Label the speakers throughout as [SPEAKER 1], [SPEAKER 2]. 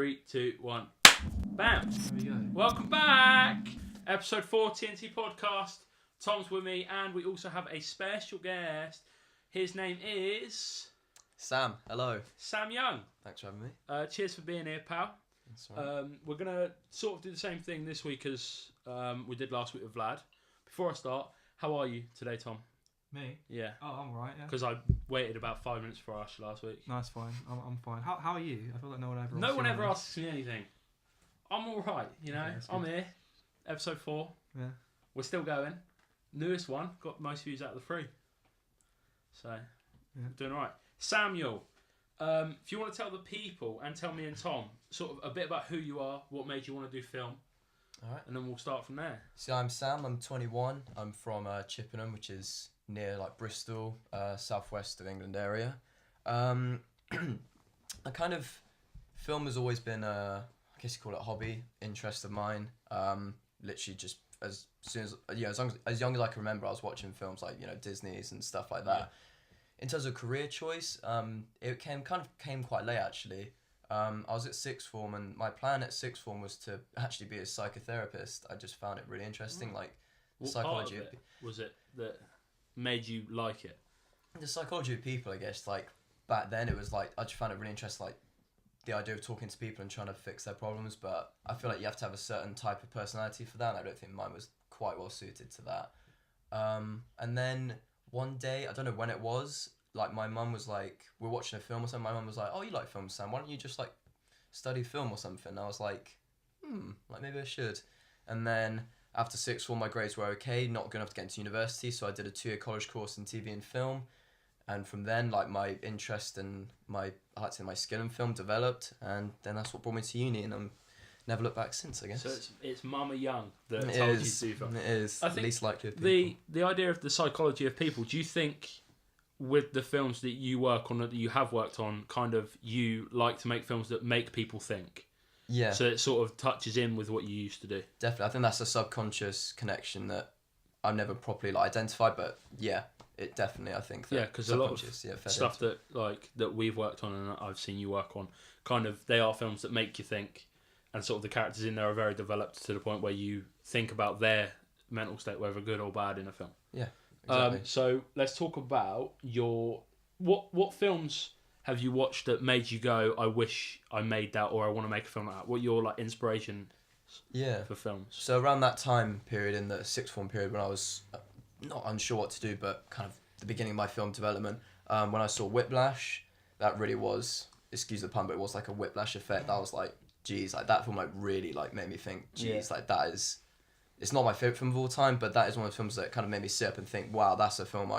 [SPEAKER 1] 3, 2, 1. Bam!
[SPEAKER 2] There we go.
[SPEAKER 1] Welcome back! Episode 4 TNT Podcast. Tom's with me, and we also have a special guest. His name is
[SPEAKER 3] Sam. Hello.
[SPEAKER 1] Sam Young.
[SPEAKER 3] Thanks for having me.
[SPEAKER 1] Cheers for being here, pal.
[SPEAKER 3] That's all right.
[SPEAKER 1] We're going to sort of do the same thing this week as we did last week with Vlad. Before I start, how are you today, Tom?
[SPEAKER 2] Me?
[SPEAKER 1] Yeah.
[SPEAKER 2] Oh, I'm alright, yeah.
[SPEAKER 1] Because I waited about 5 minutes before I asked you last week.
[SPEAKER 2] No, it's fine. I'm fine. How are you? I feel like no one ever
[SPEAKER 1] No one ever asks me anything. I'm alright, you know.
[SPEAKER 2] Yeah, that's
[SPEAKER 1] I'm
[SPEAKER 2] good.
[SPEAKER 1] here. Episode 4.
[SPEAKER 2] Yeah.
[SPEAKER 1] We're still going. Newest one. Got most views out of the 3. So,
[SPEAKER 2] Yeah.
[SPEAKER 1] doing alright. Samuel, if you want to tell the people and tell me and Tom sort of a bit about who you are, what made you want to do film,
[SPEAKER 3] All right.
[SPEAKER 1] and then we'll start from there.
[SPEAKER 3] So I'm Sam. I'm 21. I'm from Chippenham, which is near like Bristol, southwest of England area. I kind of film has always been I guess you call it a hobby, interest of mine. Literally just as soon as as young as I can remember, I was watching films like Disney's and stuff like that.
[SPEAKER 1] Yeah.
[SPEAKER 3] In terms of career choice, it came quite late actually. I was at sixth form, and my plan at sixth form was to actually be a psychotherapist. I just found it really interesting, like the
[SPEAKER 1] What
[SPEAKER 3] psychology
[SPEAKER 1] part of it was it that made you like it?
[SPEAKER 3] the psychology of people. I guess like back then it was like I just found it really interesting, like the idea of talking to people and trying to fix their problems. But I feel like you have to have a certain type of personality for that, and I don't think mine was quite well suited to that. And then one day, I don't know when it was, like my mum was like, we're watching a film or something, my mum was like, oh, you like film, Sam, why don't you just like study film or something? And I was like, like maybe I should. And then after sixth form, my grades were okay, not good enough to get into university, so I did a 2-year college course in TV and film. And from then, like my interest and my skill in film developed, and then that's what brought me to uni, and I'm never looked back since, I guess.
[SPEAKER 1] So it's Mama Young that
[SPEAKER 3] It
[SPEAKER 1] told
[SPEAKER 3] is.
[SPEAKER 1] you to do film.
[SPEAKER 3] It is.
[SPEAKER 1] I think
[SPEAKER 3] least likely of people.
[SPEAKER 1] The idea of the psychology of people, do you think with the films that you work on, that you have worked on, kind of you like to make films that make people think?
[SPEAKER 3] Yeah,
[SPEAKER 1] So it sort of touches in with what you used to do.
[SPEAKER 3] definitely. I think that's a subconscious connection that I've never properly identified, but yeah, it definitely, I think that
[SPEAKER 1] Yeah, because a lot of
[SPEAKER 3] fed
[SPEAKER 1] stuff
[SPEAKER 3] into
[SPEAKER 1] that we've worked on and I've seen you work on, kind of they are films that make you think, and sort of the characters in there are very developed to the point where you think about their mental state, whether good or bad, in a film.
[SPEAKER 3] Yeah, exactly.
[SPEAKER 1] So let's talk about your what films have you watched that made you go, I wish I made that, or I want to make a film like that? What are your like inspiration
[SPEAKER 3] Yeah.
[SPEAKER 1] for films?
[SPEAKER 3] So around that time period, in the sixth form period, when I was not unsure what to do, but kind of the beginning of my film development, when I saw Whiplash, that really was, excuse the pun, but it was like a whiplash effect. I was like, geez, like that film like really like made me think, geez, like that is, it's not my favourite film of all time, but that is one of the films that kind of made me sit up and think, wow, that's a film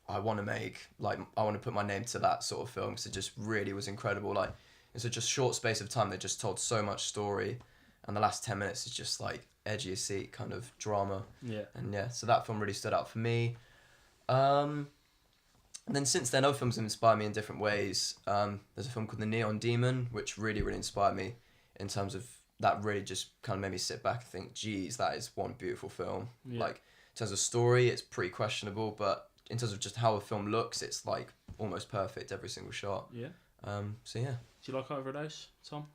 [SPEAKER 3] I want to make. Like, I want to put my name to that sort of film, because it just really was incredible. Like, in such a short space of time, they just told so much story, and the last 10 minutes is just like edgy as seat kind of drama.
[SPEAKER 1] Yeah.
[SPEAKER 3] And yeah, so that film really stood out for me. And then since then, other films have inspired me in different ways. There's a film called The Neon Demon, which really, really inspired me in terms of that really just kind of made me sit back and think, geez, that is one beautiful film.
[SPEAKER 1] Yeah.
[SPEAKER 3] Like, in terms of story, it's pretty questionable, but in terms of just how a film looks, it's like almost perfect, every single shot.
[SPEAKER 1] Yeah.
[SPEAKER 3] So yeah.
[SPEAKER 1] Do you like either of those, Tom?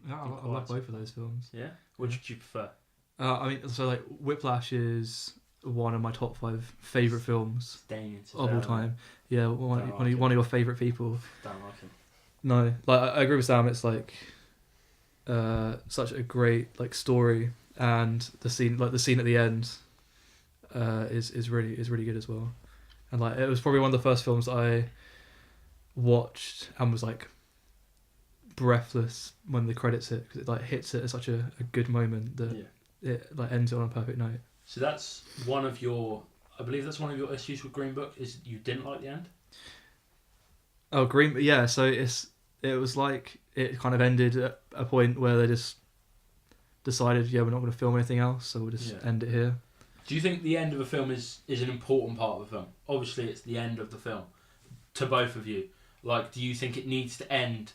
[SPEAKER 2] No, I love both of those films.
[SPEAKER 1] Yeah. Which do you prefer?
[SPEAKER 2] I mean, so like Whiplash is one of my top 5 favourite films
[SPEAKER 1] Staying into
[SPEAKER 2] of all time. Yeah, one of your favourite people.
[SPEAKER 1] Don't like him.
[SPEAKER 2] No, like I agree with Sam. It's like such a great like story, and the scene at the end is really good as well. And like it was probably one of the first films I watched and was like breathless when the credits hit, because it like hits it at such a good moment that it like ends it on a perfect note.
[SPEAKER 1] So that's one of your, I believe that's one of your issues with Green Book, is you didn't like the end?
[SPEAKER 2] Oh, Green, yeah. So it was like it kind of ended at a point where they just decided, yeah, we're not going to film anything else, so we'll just end it here.
[SPEAKER 1] Do you think the end of a film is an important part of a film? Obviously, it's the end of the film to both of you. Like, do you think it needs to end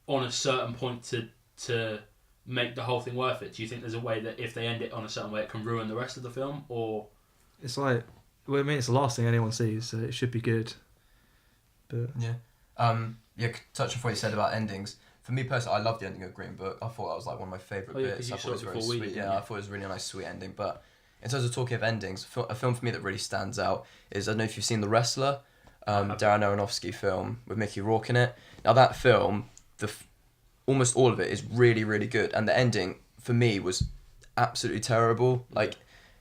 [SPEAKER 1] on a certain point to make the whole thing worth it? Do you think there's a way that if they end it on a certain way, it can ruin the rest of the film? Or
[SPEAKER 2] it's like, well, I mean, it's the last thing anyone sees, so it should be good. But
[SPEAKER 3] Yeah, touching on what you said about endings, For me personally, I love the ending of Green Book. I thought that was like one of my favourite
[SPEAKER 1] Oh, yeah, 'cause
[SPEAKER 3] bits.
[SPEAKER 1] you
[SPEAKER 3] I
[SPEAKER 1] saw
[SPEAKER 3] thought it was
[SPEAKER 1] it
[SPEAKER 3] very
[SPEAKER 1] before we
[SPEAKER 3] sweet.
[SPEAKER 1] did,
[SPEAKER 3] Yeah,
[SPEAKER 1] didn't you?
[SPEAKER 3] I thought it was a really nice, sweet ending. But in terms of talking of endings, a film for me that really stands out is, I don't know if you've seen The Wrestler, Darren Aronofsky film with Mickey Rourke in it. Now that film, almost all of it is really, really good, and the ending for me was absolutely terrible. Like,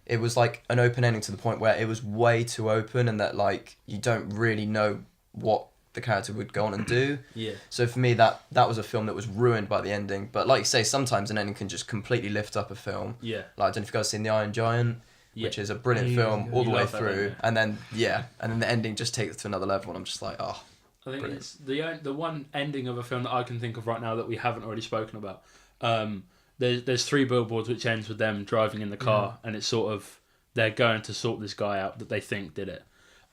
[SPEAKER 3] it was like an open ending to the point where it was way too open, and that like you don't really know what the character would go on and do.
[SPEAKER 1] Yeah.
[SPEAKER 3] So for me, that was a film that was ruined by the ending. But like you say, sometimes an ending can just completely lift up a film.
[SPEAKER 1] Yeah.
[SPEAKER 3] Like, I don't know if you guys seen The Iron Giant, which is a brilliant
[SPEAKER 2] Yeah,
[SPEAKER 3] film
[SPEAKER 2] yeah.
[SPEAKER 3] all the
[SPEAKER 1] You
[SPEAKER 3] way
[SPEAKER 1] love that, don't
[SPEAKER 3] through,
[SPEAKER 1] you?
[SPEAKER 3] and then the ending just takes it to another level, and I'm just like, oh.
[SPEAKER 1] I think
[SPEAKER 3] Brilliant.
[SPEAKER 1] it's the one ending of a film that I can think of right now that we haven't already spoken about. There's 3 billboards which ends with them driving in the car, and it's sort of they're going to sort this guy out that they think did it.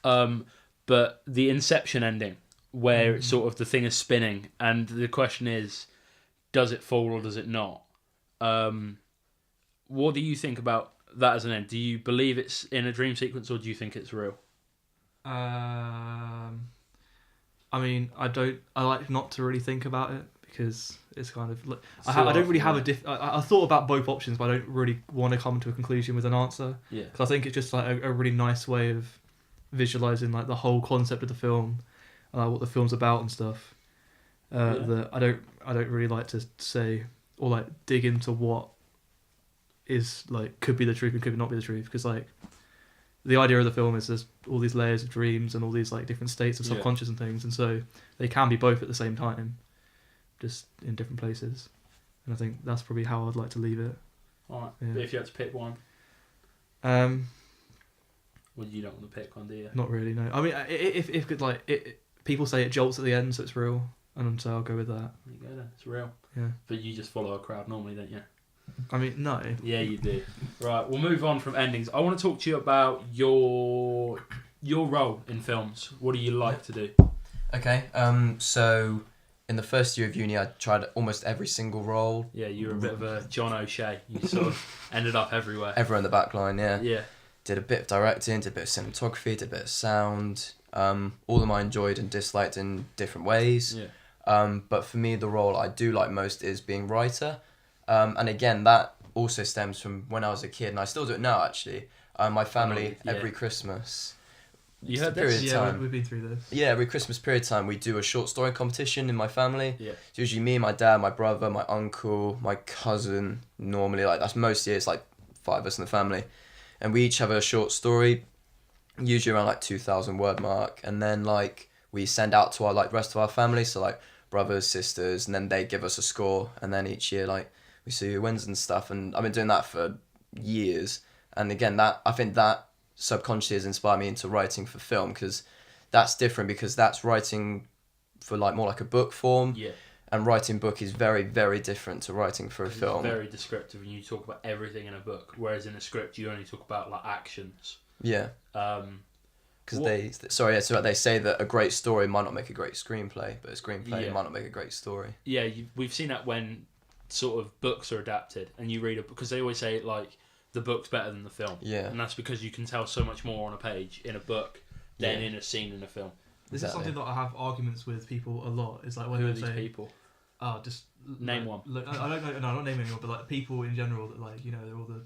[SPEAKER 1] But the Inception ending, where it's sort of the thing is spinning, and the question is, does it fall or does it not? What do you think about that as an end? Do you believe it's in a dream sequence, or do you think it's real?
[SPEAKER 2] I mean, I like not to really think about it because it's kind of like
[SPEAKER 1] It's too
[SPEAKER 2] I don't really
[SPEAKER 1] often,
[SPEAKER 2] have I thought about both options, but I don't really want to come to a conclusion with an answer.
[SPEAKER 1] Yeah.
[SPEAKER 2] Because I think it's just like a really nice way of visualizing like the whole concept of the film, what the film's about and stuff. That I don't really like to say or like dig into what is like could be the truth and could not be the truth, because like the idea of the film is there's all these layers of dreams and all these like different states of subconscious and things, and so they can be both at the same time, just in different places. And I think that's probably how I'd like to leave it.
[SPEAKER 1] Alright.
[SPEAKER 2] Yeah.
[SPEAKER 1] But if you had to pick one,
[SPEAKER 2] Well,
[SPEAKER 1] you don't want to pick one, do you?
[SPEAKER 2] not really. No. I mean, if it, like people say it jolts at the end, so it's real, and so I'll go with that.
[SPEAKER 1] There you go then. It's real.
[SPEAKER 2] Yeah.
[SPEAKER 1] But you just follow a crowd normally, don't you?
[SPEAKER 2] I mean, no.
[SPEAKER 1] Yeah, you do. Right, we'll move on from endings. I want to talk to you about your role in films. What do you like to do?
[SPEAKER 3] Okay. So in the first year of uni, I tried almost every single role.
[SPEAKER 1] Yeah, you were a bit of a John O'Shea. You sort of ended up everywhere.
[SPEAKER 3] Everywhere in the back line, yeah.
[SPEAKER 1] Yeah.
[SPEAKER 3] Did a bit of directing, did a bit of cinematography, did a bit of sound. All of them I enjoyed and disliked in different ways.
[SPEAKER 1] Yeah.
[SPEAKER 3] But for me, the role I do like most is being writer. And again, that also stems from when I was a kid, and I still do it now, actually. My family, every Christmas...
[SPEAKER 1] You heard
[SPEAKER 3] period
[SPEAKER 1] this?
[SPEAKER 3] of
[SPEAKER 2] Yeah,
[SPEAKER 3] time.
[SPEAKER 2] we've been through this.
[SPEAKER 3] Yeah, every Christmas period time, we do a short story competition in my family.
[SPEAKER 1] Yeah.
[SPEAKER 3] It's usually me, my dad, my brother, my uncle, my cousin, normally. Like, that's most years, like 5 of us in the family. And we each have a short story, usually around like 2,000 word mark, and then like we send out to our like rest of our family, so like brothers, sisters, and then they give us a score, and then each year like we see who wins and stuff. And I've been doing that for years, and again, that I think that subconsciously has inspired me into writing for film, because that's different, because that's writing for like more like a book form.
[SPEAKER 1] Yeah.
[SPEAKER 3] And writing book is very, very different to writing for a
[SPEAKER 1] It's
[SPEAKER 3] film.
[SPEAKER 1] very descriptive, and you talk about everything in a book, whereas in a script you only talk about like actions.
[SPEAKER 3] Yeah. Because they say that a great story might not make a great screenplay, but a screenplay might not make a great story.
[SPEAKER 1] Yeah, we've seen that when sort of books are adapted, and you read it, because they always say like the book's better than the film.
[SPEAKER 3] Yeah.
[SPEAKER 1] And that's because you can tell so much more on a page in a book than in a scene in a film.
[SPEAKER 2] This
[SPEAKER 3] Exactly.
[SPEAKER 2] is something that I have arguments with people a lot. It's like when
[SPEAKER 1] Who are
[SPEAKER 2] they
[SPEAKER 1] these
[SPEAKER 2] say,
[SPEAKER 1] people?
[SPEAKER 2] "Oh, just
[SPEAKER 1] Name one."
[SPEAKER 2] Look, I don't know. No, I'm not naming anyone, but like people in general that like they're all the.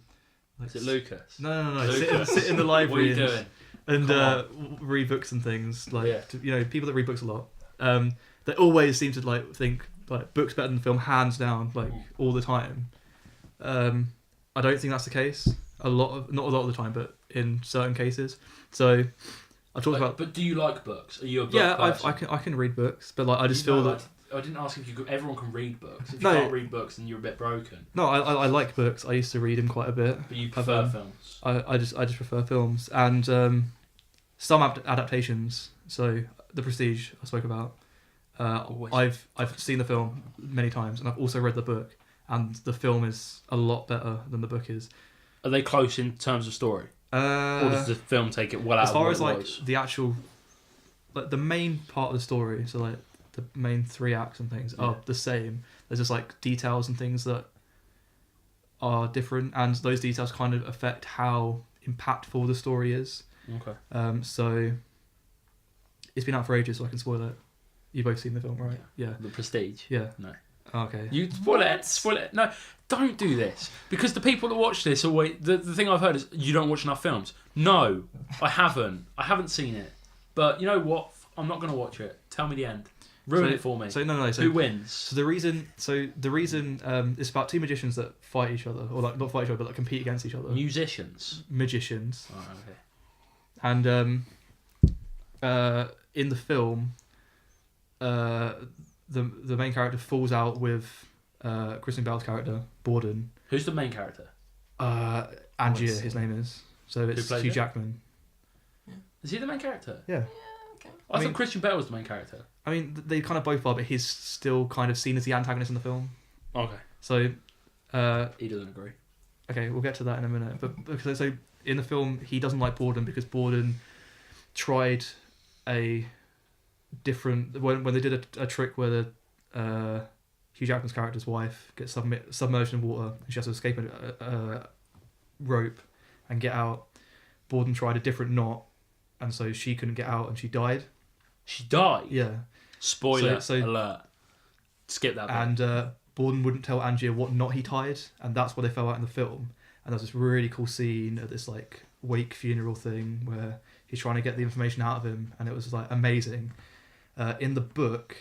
[SPEAKER 2] Like,
[SPEAKER 1] Is it Lucas?
[SPEAKER 2] No.
[SPEAKER 1] Lucas.
[SPEAKER 2] Sit in the
[SPEAKER 1] What are
[SPEAKER 2] library
[SPEAKER 1] you doing?
[SPEAKER 2] and read books and things. Like
[SPEAKER 1] Yeah.
[SPEAKER 2] people that read books a lot. They always seem to like think like books better than film, hands down, like all the time. I don't think that's the case. Not a lot of the time, but in certain cases. So I've talked about.
[SPEAKER 1] But do you like books? Are you a book person?
[SPEAKER 2] I can read books, but like I just feel that.
[SPEAKER 1] I didn't ask if you could. Everyone can read books. If you
[SPEAKER 2] No.
[SPEAKER 1] can't read books, then you're a bit broken.
[SPEAKER 2] No, I like books. I used to read them quite a bit.
[SPEAKER 1] But you prefer films.
[SPEAKER 2] I just prefer films and some adaptations. So The Prestige I spoke about. I've seen the film many times, and I've also read the book, and the film is a lot better than the book is.
[SPEAKER 1] Are they close in terms of story, or does the film take it well out
[SPEAKER 2] as
[SPEAKER 1] of
[SPEAKER 2] far
[SPEAKER 1] what
[SPEAKER 2] as
[SPEAKER 1] it
[SPEAKER 2] like
[SPEAKER 1] was?
[SPEAKER 2] the actual, like the main part of the story? So like the main 3 acts and things are the same. There's just like details and things that are different, and those details kind of affect how impactful the story is.
[SPEAKER 1] Okay.
[SPEAKER 2] So it's been out for ages, so I can spoil it. You've both seen the film, right? Yeah.
[SPEAKER 1] The Prestige.
[SPEAKER 2] Yeah.
[SPEAKER 1] No.
[SPEAKER 2] Okay.
[SPEAKER 1] You spoil it. No, don't do this. Because the people that watch this always... The thing I've heard is, you don't watch enough films. No, I haven't. I haven't seen it. But you know what? I'm not going to watch it. Tell me the end. Ruin it for me.
[SPEAKER 2] So no. So
[SPEAKER 1] who wins?
[SPEAKER 2] So the reason it's about two magicians that fight each other, or like not fight each other, but like compete against each other.
[SPEAKER 1] Musicians.
[SPEAKER 2] Magicians.
[SPEAKER 1] Oh, okay.
[SPEAKER 2] And in the film, the main character falls out with Kristen Bell's character, Borden.
[SPEAKER 1] Who's the main character?
[SPEAKER 2] Angier, his name is. So it's Hugh Jackman.
[SPEAKER 1] Is he the main character?
[SPEAKER 2] Yeah.
[SPEAKER 3] Okay.
[SPEAKER 1] I thought Christian Bale was the main character.
[SPEAKER 2] I mean, they kind of both are, but he's still kind of seen as the antagonist in the film.
[SPEAKER 1] Okay.
[SPEAKER 2] So,
[SPEAKER 1] he doesn't agree.
[SPEAKER 2] okay, we'll get to that in a minute. But because so in the film, he doesn't like Borden because Borden tried a different when they did a trick where the Hugh Jackman's character's wife gets submerged in water and she has to escape a rope and get out. Borden tried a different knot, and so she couldn't get out and she died.
[SPEAKER 1] She died?
[SPEAKER 2] Yeah.
[SPEAKER 1] Spoiler
[SPEAKER 2] So-
[SPEAKER 1] alert. Skip that bit.
[SPEAKER 2] And Borden wouldn't tell Angier what knot he tied, and that's where they fell out in the film. And there's this really cool scene at this like wake funeral thing where he's trying to get the information out of him, and it was like amazing. In the book,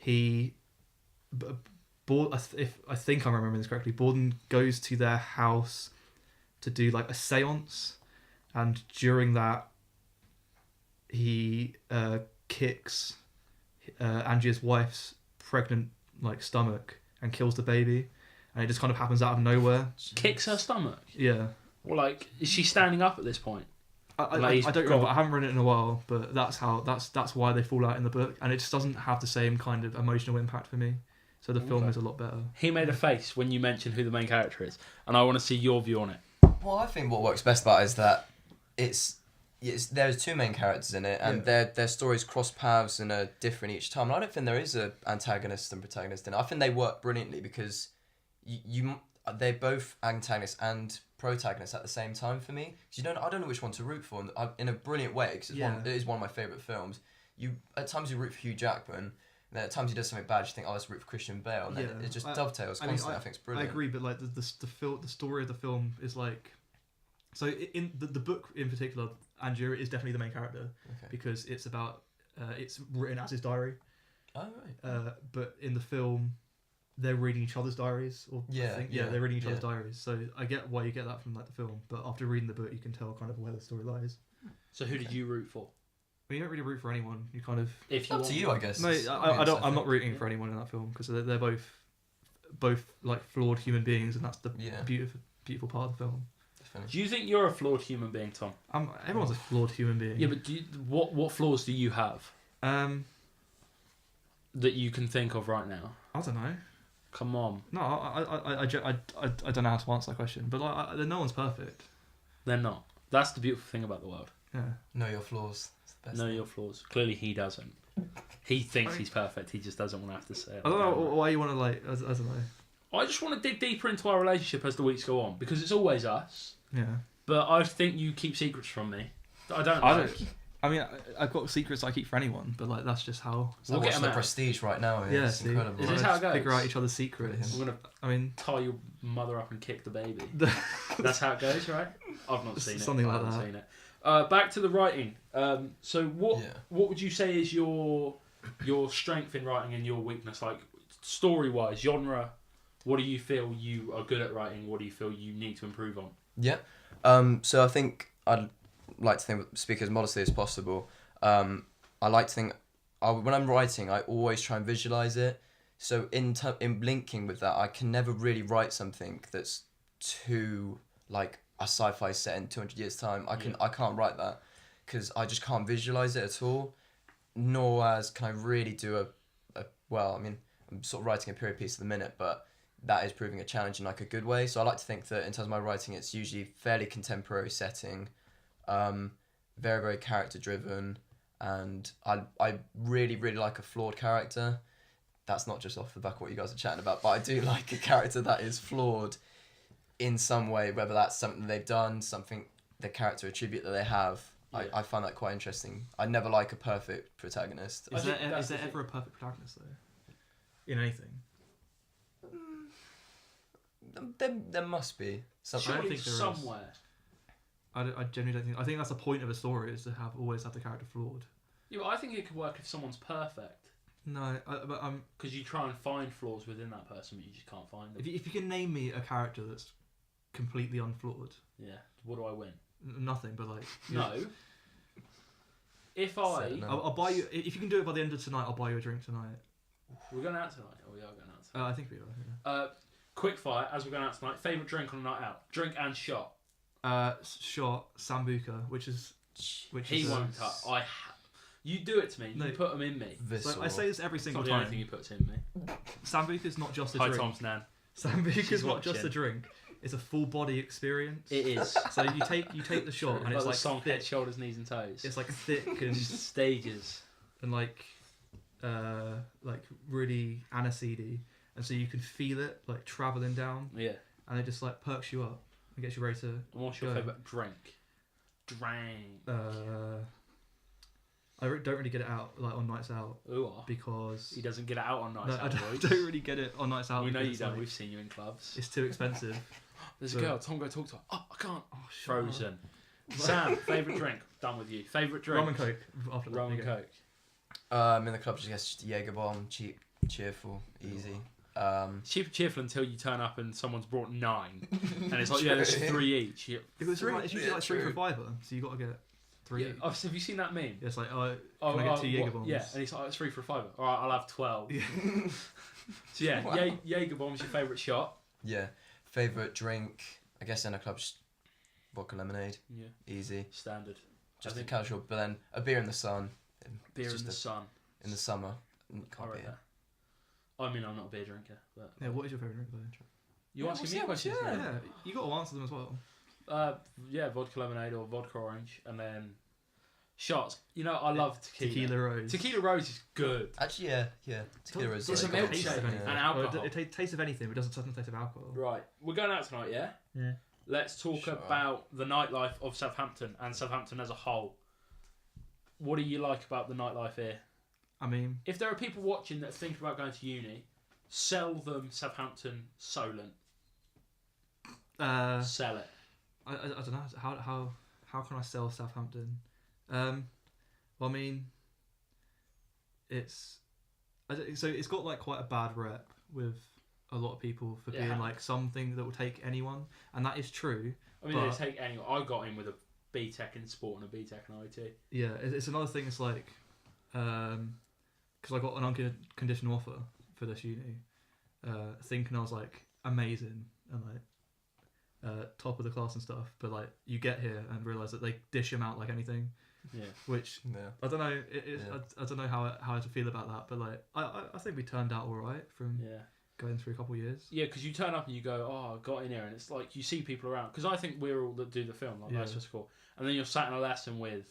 [SPEAKER 2] if I think I'm remembering this correctly, Borden goes to their house to do like a séance, and during that, he kicks Angier's wife's pregnant like stomach and kills the baby, and it just kind of happens out of nowhere.
[SPEAKER 1] Kicks her stomach?
[SPEAKER 2] Yeah.
[SPEAKER 1] Well, like, is she standing up at this point?
[SPEAKER 2] I don't remember. I haven't read it in a while, but that's why they fall out in the book, and it just doesn't have the same kind of emotional impact for me. So the film is a lot better.
[SPEAKER 1] He made a face when you mentioned who the main character is, and I want to see your view on it.
[SPEAKER 3] Well, I think what works best about it is that there's two main characters in it, and their stories cross paths and are different each time. And I don't think there is a antagonist and protagonist in it. I think they work brilliantly because they're both antagonists and protagonists at the same time for me. Because I don't know which one to root for in a brilliant way. Because it is one of my favourite films. At times you root for Hugh Jackman, and then at times he does something bad. You think, let's root for Christian Bale, and then it just dovetails constantly. I think it's brilliant.
[SPEAKER 2] I agree, but like the story of the film is like. So in the book in particular, Angier is definitely the main character because it's about it's written as his diary.
[SPEAKER 3] Oh right.
[SPEAKER 2] But in the film, they're reading each other's diaries. They're reading each other's diaries. So I get why you get that from like the film, but after reading the book, you can tell kind of where the story lies.
[SPEAKER 1] So who did you root for?
[SPEAKER 2] Well, you don't really root for anyone. You kind of
[SPEAKER 3] up to you, I guess.
[SPEAKER 2] No, I don't. I'm not rooting for anyone in that film because they're both like flawed human beings, and that's the beautiful part of the film.
[SPEAKER 1] Do you think you're a flawed human being, Tom?
[SPEAKER 2] Everyone's a flawed human being.
[SPEAKER 1] Yeah, but what flaws do you have? That you can think of right now?
[SPEAKER 2] I don't know.
[SPEAKER 1] Come on.
[SPEAKER 2] No, I don't know how to answer that question. But like, no one's perfect.
[SPEAKER 1] They're not. That's the beautiful thing about the world.
[SPEAKER 2] Yeah.
[SPEAKER 3] Know your flaws. It's the best
[SPEAKER 1] know
[SPEAKER 3] thing.
[SPEAKER 1] your flaws. Clearly, he doesn't. He thinks he's perfect. He just doesn't want to have to say it.
[SPEAKER 2] I don't know why you want to like. I don't know.
[SPEAKER 1] I just want to dig deeper into our relationship as the weeks go on because it's always us.
[SPEAKER 2] Yeah.
[SPEAKER 1] But I think you keep secrets from me. I don't.
[SPEAKER 2] I mean, I've got secrets I keep for anyone, but like that's just how.
[SPEAKER 3] So we'll get the Prestige right now.
[SPEAKER 2] Yeah,
[SPEAKER 3] it's incredible.
[SPEAKER 1] Is this how it goes?
[SPEAKER 2] Figure out each other's secrets.
[SPEAKER 1] I'm gonna tie your mother up and kick the baby. That's how it goes, right? I've not seen it.
[SPEAKER 2] Something like
[SPEAKER 1] that.
[SPEAKER 2] Seen
[SPEAKER 1] it. Back to the writing. So what would you say is your strength in writing and your weakness? Like story wise, genre. What do you feel you are good at writing? What do you feel you need to improve on?
[SPEAKER 3] Yeah. So I think I'd like to speak as modestly as possible. I like to think when I'm writing, I always try and visualize it. So in linking with that, I can never really write something that's too like a sci-fi set in 200 years time. I can't write that because I just can't visualize it at all. Nor can I really do well. I mean, I'm sort of writing a period piece at the minute, but that is proving a challenge in like a good way. So I like to think that in terms of my writing, it's usually fairly contemporary setting, very, very character driven. And I really, really like a flawed character. That's not just off the back of what you guys are chatting about, but I do like a character that is flawed in some way, whether that's something they've done, something the character attribute that they have. Yeah. I find that quite interesting. I never like a perfect protagonist.
[SPEAKER 2] Is there ever a perfect protagonist though? In anything?
[SPEAKER 3] there must be.
[SPEAKER 2] I don't think there is.
[SPEAKER 1] somewhere.
[SPEAKER 2] I genuinely don't think. I think that's the point of a story, is to always have the character flawed.
[SPEAKER 1] Yeah, but I think it could work if someone's perfect.
[SPEAKER 2] No, but
[SPEAKER 1] Because you try and find flaws within that person, but you just can't find them.
[SPEAKER 2] if you can name me a character that's completely unflawed,
[SPEAKER 1] Yeah. What do I win?
[SPEAKER 2] nothing. But like,
[SPEAKER 1] No. If
[SPEAKER 2] I'll buy you. If you can do it by the end of tonight, I'll buy you a drink tonight.
[SPEAKER 1] We're going out tonight. Oh, we are going out tonight.
[SPEAKER 2] I think we are. Yeah.
[SPEAKER 1] Quick fire as we're going out tonight. Favourite drink on a night out? Drink and shot.
[SPEAKER 2] Shot Sambuca, which is
[SPEAKER 1] He won't touch. You do it to me.
[SPEAKER 2] No.
[SPEAKER 1] You put them in me.
[SPEAKER 2] So I say this every
[SPEAKER 1] It's
[SPEAKER 2] single
[SPEAKER 1] not the only
[SPEAKER 2] time.
[SPEAKER 1] thing he puts in me.
[SPEAKER 2] Sambuca is not just a
[SPEAKER 1] Hi,
[SPEAKER 2] drink.
[SPEAKER 1] Tom's nan.
[SPEAKER 2] Sambuca
[SPEAKER 1] She's
[SPEAKER 2] is not just a
[SPEAKER 1] watching.
[SPEAKER 2] drink. It's a full body experience.
[SPEAKER 1] It is.
[SPEAKER 2] So you take the shot, and
[SPEAKER 1] Like
[SPEAKER 2] it's
[SPEAKER 1] the
[SPEAKER 2] like
[SPEAKER 1] song
[SPEAKER 2] thick.
[SPEAKER 1] Head, Shoulders, Knees and Toes.
[SPEAKER 2] It's like thick and
[SPEAKER 1] Stages.
[SPEAKER 2] like really aniseedy, and so you can feel it like traveling down,
[SPEAKER 1] Yeah.
[SPEAKER 2] and it just like perks you up and gets you ready to.
[SPEAKER 1] And what's your
[SPEAKER 2] Go.
[SPEAKER 1] favourite drink? Drink.
[SPEAKER 2] I don't really get it out like on nights out
[SPEAKER 1] Ooh.
[SPEAKER 2] because
[SPEAKER 1] He doesn't get it out on nights
[SPEAKER 2] no,
[SPEAKER 1] out,
[SPEAKER 2] I don't,
[SPEAKER 1] boys.
[SPEAKER 2] don't really get it on nights out.
[SPEAKER 1] We know
[SPEAKER 2] because
[SPEAKER 1] you
[SPEAKER 2] it's,
[SPEAKER 1] don't.
[SPEAKER 2] like,
[SPEAKER 1] We've seen you in clubs.
[SPEAKER 2] it's too expensive.
[SPEAKER 1] There's a
[SPEAKER 2] so-
[SPEAKER 1] girl. Tom, go talk to her. Oh, I can't.
[SPEAKER 2] Oh, shut up.
[SPEAKER 1] Frozen. Sam, favourite drink? Done with you. Favourite drink?
[SPEAKER 2] Rum and Coke. After that,
[SPEAKER 1] Rum and
[SPEAKER 2] there you go.
[SPEAKER 1] Coke.
[SPEAKER 3] In the club, just Jaeger bomb, cheap, cheerful, easy.
[SPEAKER 1] Cheerful until you turn up and someone's brought 9. And it's like, yeah, there's 3 each. Yeah.
[SPEAKER 2] If it's
[SPEAKER 3] Three,
[SPEAKER 2] right, it's usually
[SPEAKER 3] yeah,
[SPEAKER 2] like 3 for
[SPEAKER 3] true.
[SPEAKER 2] $5, so you got to get 3
[SPEAKER 1] Yeah.
[SPEAKER 2] each.
[SPEAKER 1] Oh, so have you seen that meme?
[SPEAKER 2] It's like, can I get 2 Jaeger bombs?
[SPEAKER 1] Yeah, and it's like, it's 3 for $5. Alright, I'll have 12.
[SPEAKER 2] Yeah.
[SPEAKER 1] So yeah,
[SPEAKER 3] Wow.
[SPEAKER 1] Jaeger bomb's your favourite shot.
[SPEAKER 3] Yeah. Favorite drink? I guess in a club, just vodka lemonade,
[SPEAKER 1] Yeah.
[SPEAKER 3] easy.
[SPEAKER 1] Standard.
[SPEAKER 3] Just
[SPEAKER 1] I
[SPEAKER 3] a
[SPEAKER 1] think-
[SPEAKER 3] casual, but then a beer in the sun.
[SPEAKER 1] Beer
[SPEAKER 3] just
[SPEAKER 1] in the sun.
[SPEAKER 3] in the summer.
[SPEAKER 1] I
[SPEAKER 3] Can't
[SPEAKER 1] read
[SPEAKER 3] be.
[SPEAKER 1] that. I mean, I'm not a beer drinker, but
[SPEAKER 2] Yeah, what is your favourite drink though?
[SPEAKER 1] you asking me
[SPEAKER 3] yeah,
[SPEAKER 1] questions?
[SPEAKER 3] yeah.
[SPEAKER 1] now?
[SPEAKER 2] Yeah, you got to answer them as well.
[SPEAKER 1] Yeah, vodka lemonade or vodka orange, and then shots. You know, I love tequila.
[SPEAKER 2] Tequila Rose.
[SPEAKER 1] Tequila Rose is good.
[SPEAKER 3] Actually, yeah. Tequila is
[SPEAKER 1] It's a
[SPEAKER 3] very good.
[SPEAKER 1] milkshake
[SPEAKER 2] taste of anything.
[SPEAKER 1] and
[SPEAKER 3] Yeah.
[SPEAKER 1] alcohol.
[SPEAKER 2] It tastes of anything, but it doesn't taste of alcohol.
[SPEAKER 1] Right, we're going out tonight, yeah?
[SPEAKER 2] Yeah.
[SPEAKER 1] Let's talk
[SPEAKER 3] Sure.
[SPEAKER 1] about the nightlife of Southampton and Southampton as a whole. What do you like about the nightlife here?
[SPEAKER 2] I mean,
[SPEAKER 1] If there are people watching that are thinking about going to uni, sell them Southampton Solent. Sell it.
[SPEAKER 2] I don't know how can I sell Southampton? Well, I mean, it's got like quite a bad rep with a lot of people for being
[SPEAKER 1] Yeah.
[SPEAKER 2] like something that will take anyone, and that is true.
[SPEAKER 1] I mean,
[SPEAKER 2] But-
[SPEAKER 1] they take anyone. I got in with a BTEC in sport and a BTEC in IT.
[SPEAKER 2] Yeah, it's another thing. It's like, because I got an unconditional offer for this uni, thinking I was like amazing and like top of the class and stuff. But like you get here and realise that they dish them out like anything,
[SPEAKER 1] Yeah.
[SPEAKER 2] which
[SPEAKER 3] Yeah.
[SPEAKER 2] I don't know.
[SPEAKER 3] Yeah.
[SPEAKER 2] I don't know how to feel about that. But like I think we turned out all right from
[SPEAKER 1] Yeah.
[SPEAKER 2] going through a couple of years.
[SPEAKER 1] Yeah, because you turn up and you go, oh, I got in here, and it's like you see people around. Because I think we're all that do the film, like
[SPEAKER 2] Yeah.
[SPEAKER 1] that's just cool. And then you're sat in a lesson with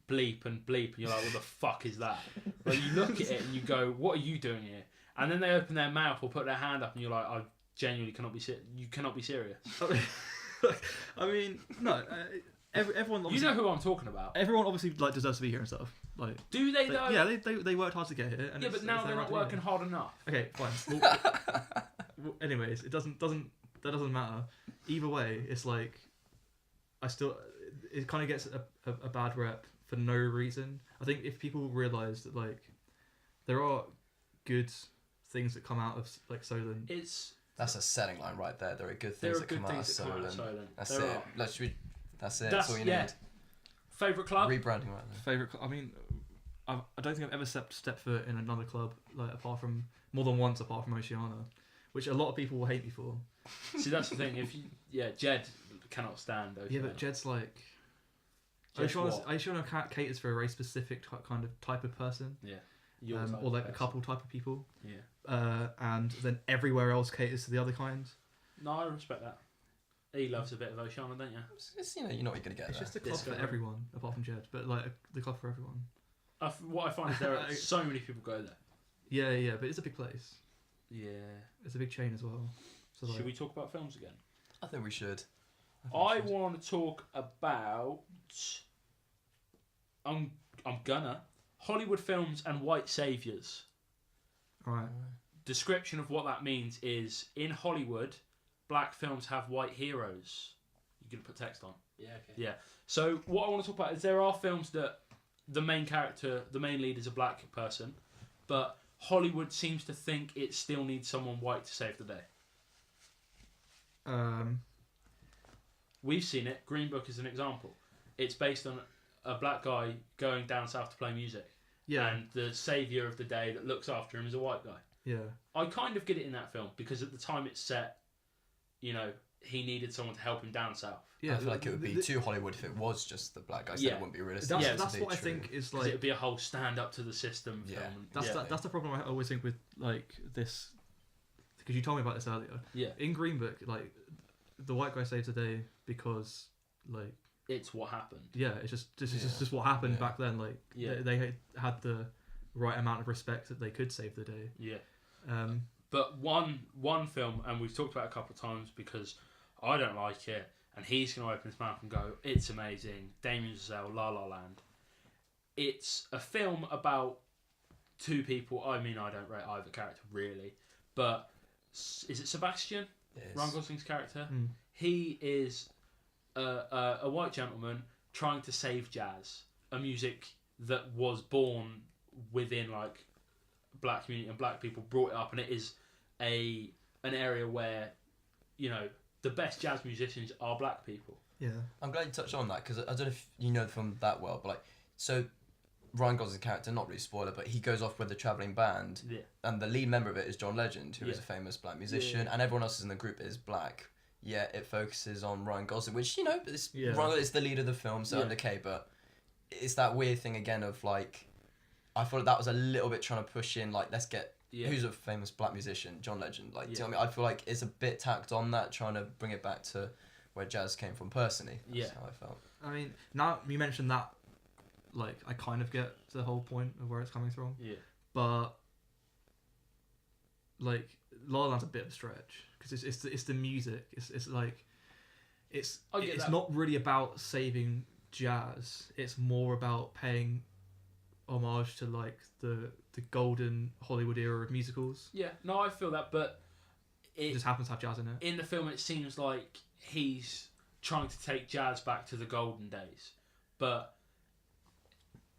[SPEAKER 1] bleep, and you're like, what the fuck is that? Like you look at it and you go, what are you doing here? And then they open their mouth or put their hand up, and you're like, I genuinely cannot be you cannot be serious.
[SPEAKER 2] I mean, no. Everyone.
[SPEAKER 1] You
[SPEAKER 2] Obviously,
[SPEAKER 1] know who I'm talking about.
[SPEAKER 2] everyone obviously like deserves to be here and stuff. Like,
[SPEAKER 1] Do they though?
[SPEAKER 2] yeah, they worked hard to get here. And
[SPEAKER 1] Yeah,
[SPEAKER 2] it's-
[SPEAKER 1] but now
[SPEAKER 2] it's
[SPEAKER 1] they're
[SPEAKER 2] their
[SPEAKER 1] not
[SPEAKER 2] right to
[SPEAKER 1] working
[SPEAKER 2] be
[SPEAKER 1] hard enough.
[SPEAKER 2] here. Okay, fine. Well, anyways, it doesn't that doesn't matter. Either way, it's like it kind of gets a bad rep for no reason. I think if people realise that like there are good things that come out of like Solent.
[SPEAKER 3] That's a selling line right there. There are good
[SPEAKER 1] There
[SPEAKER 3] things
[SPEAKER 1] are
[SPEAKER 3] that
[SPEAKER 1] good
[SPEAKER 3] come out of
[SPEAKER 1] things that come out of
[SPEAKER 3] Solent.
[SPEAKER 1] Solent.
[SPEAKER 3] That's
[SPEAKER 1] There
[SPEAKER 3] it.
[SPEAKER 1] are.
[SPEAKER 3] That's it.
[SPEAKER 1] That's-
[SPEAKER 3] That's all you
[SPEAKER 1] yeah.
[SPEAKER 3] need.
[SPEAKER 1] Favourite club?
[SPEAKER 3] Rebranding right there.
[SPEAKER 2] Favorite. I mean, I don't think I've ever stepped foot in another club like apart from more than once apart from Oceana, which a lot of people will hate me for.
[SPEAKER 1] See, that's the thing. Jed cannot stand those.
[SPEAKER 2] Yeah, but Jed's like.
[SPEAKER 1] Jed's what?
[SPEAKER 2] Oceana caters for a very specific kind of type of person,
[SPEAKER 1] Yeah. Your type
[SPEAKER 2] or
[SPEAKER 1] of
[SPEAKER 2] like a
[SPEAKER 1] person.
[SPEAKER 2] couple type of people,
[SPEAKER 1] Yeah.
[SPEAKER 2] and then everywhere else caters to the other kind.
[SPEAKER 1] No, I respect that. He loves a bit of Oceana, don't you?
[SPEAKER 3] It's, you know what you're gonna get
[SPEAKER 2] It's
[SPEAKER 3] there.
[SPEAKER 2] just a club for
[SPEAKER 1] Discovery.
[SPEAKER 2] everyone apart from Jed, but like the club for everyone.
[SPEAKER 1] What I find is there are so many people go there.
[SPEAKER 2] Yeah, but it's a big place.
[SPEAKER 1] Yeah.
[SPEAKER 2] It's a big chain as well. So like,
[SPEAKER 1] Should we talk about films again?
[SPEAKER 3] I think we should.
[SPEAKER 1] I want to talk about. I'm gonna Hollywood films and white saviors.
[SPEAKER 2] All right.
[SPEAKER 1] Description of what that means is in Hollywood, black films have white heroes. You're going to put text on.
[SPEAKER 4] Yeah, okay.
[SPEAKER 1] Yeah. So what I want to talk about is there are films that the main character, the main lead is a black person, but Hollywood seems to think it still needs someone white to save the day. We've seen it. Green Book is an example. It's based on a black guy going down south to play music.
[SPEAKER 2] Yeah.
[SPEAKER 1] And the saviour of the day that looks after him is a white guy.
[SPEAKER 2] Yeah.
[SPEAKER 1] I kind of get it in that film because at the time it's set, you know, he needed someone to help him down south.
[SPEAKER 3] I feel like it would be too Hollywood if it was just the black guy. So it wouldn't be realistic.
[SPEAKER 2] That's what I think is like.
[SPEAKER 1] It would be a whole stand up to the system film.
[SPEAKER 2] That's the problem I always think with like this, because you told me about this earlier.
[SPEAKER 1] Yeah.
[SPEAKER 2] In Green Book, like the white guy saves the day because like
[SPEAKER 1] it's what happened.
[SPEAKER 2] Yeah, it's just what happened back then. Like they had the right amount of respect that they could save the day.
[SPEAKER 1] Yeah. But one film, and we've talked about it a couple of times because I don't like it, and he's going to open his mouth and go, "It's amazing." Damien Chazelle, La La Land. It's a film about two people. I mean, I don't rate either character really, but is it Sebastian?
[SPEAKER 3] Yes.
[SPEAKER 1] Ryan Gosling's character. He is a white gentleman trying to save jazz, a music that was born within like black community and black people brought it up, and it is an area where, you know, the best jazz musicians are black people.
[SPEAKER 2] Yeah,
[SPEAKER 3] I'm glad you touched on that because I don't know if you know the film that well, but like, so Ryan Gosling's character, not really spoiler, but he goes off with the travelling band, and the lead member of it is John Legend, who is a famous black musician, and everyone else in the group is black. Yeah, it focuses on Ryan Gosling, which, you know, it's the lead of the film, so okay, but it's that weird thing again of like, I thought that was a little bit trying to push in, like, let's get who's a famous black musician, John Legend, like, do you know what I mean? I feel like it's a bit tacked on that, trying to bring it back to where jazz came from personally. That's how I felt. I
[SPEAKER 2] mean, now you mentioned that, like, I kind of get the whole point of where it's coming from.
[SPEAKER 1] Yeah.
[SPEAKER 2] But like, La La Land's a bit of a stretch because it's the music. It's like it's not really about saving jazz. It's more about paying homage to like the golden Hollywood era of musicals.
[SPEAKER 1] Yeah, no, I feel that, but
[SPEAKER 2] it just happens to have jazz in it.
[SPEAKER 1] In the film, it seems like he's trying to take jazz back to the golden days, but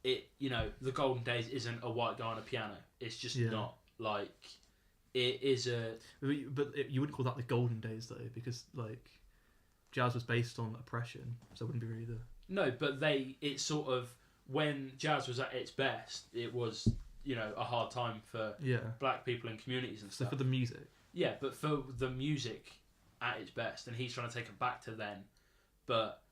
[SPEAKER 1] it, you know, the golden days isn't a white guy on a piano. It's just not like it is a.
[SPEAKER 2] But you wouldn't call that the golden days though, because like jazz was based on oppression, so it wouldn't be really the.
[SPEAKER 1] No, but it's sort of when jazz was at its best, it was, you know, a hard time for black people in communities and stuff.
[SPEAKER 2] So for the music.
[SPEAKER 1] Yeah, but for the music at its best, and he's trying to take it back to then, but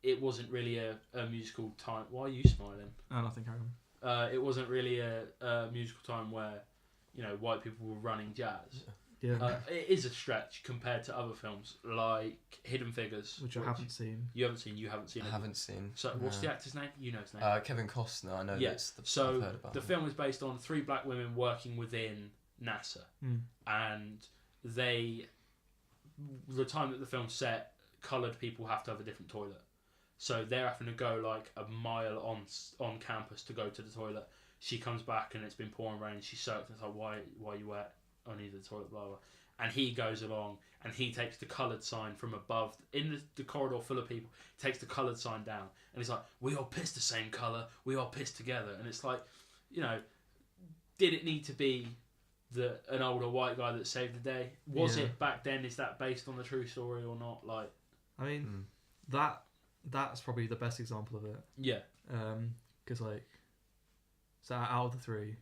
[SPEAKER 1] it wasn't really a musical time. Why are you smiling?
[SPEAKER 2] Oh, nothing, carry on.
[SPEAKER 1] It wasn't really a musical time where, you know, white people were running jazz.
[SPEAKER 2] Yeah.
[SPEAKER 1] It is a stretch compared to other films like Hidden Figures,
[SPEAKER 2] which I haven't seen.
[SPEAKER 1] You haven't seen. You haven't seen.
[SPEAKER 3] I haven't seen.
[SPEAKER 1] So what's the actor's name? You know his name.
[SPEAKER 3] Kevin Costner. I know.
[SPEAKER 1] Yes. I've heard about the film is based on 3 black women working within NASA, and the time that the film's set, coloured people have to have a different toilet. So they're having to go like a mile on campus to go to the toilet. She comes back and it's been pouring rain. She's soaked. And it's like, why are you wet? I need the toilet, blah, blah. And he goes along and he takes the coloured sign from above in the corridor full of people. He takes the coloured sign down and he's like, we all piss the same colour. We all piss together. And it's like, you know, did it need to be an older white guy that saved the day? Was it back then? Is that based on the true story or not? Like,
[SPEAKER 2] I mean, that's probably the best example of it.
[SPEAKER 1] Yeah.
[SPEAKER 2] Because like, so out of the 3,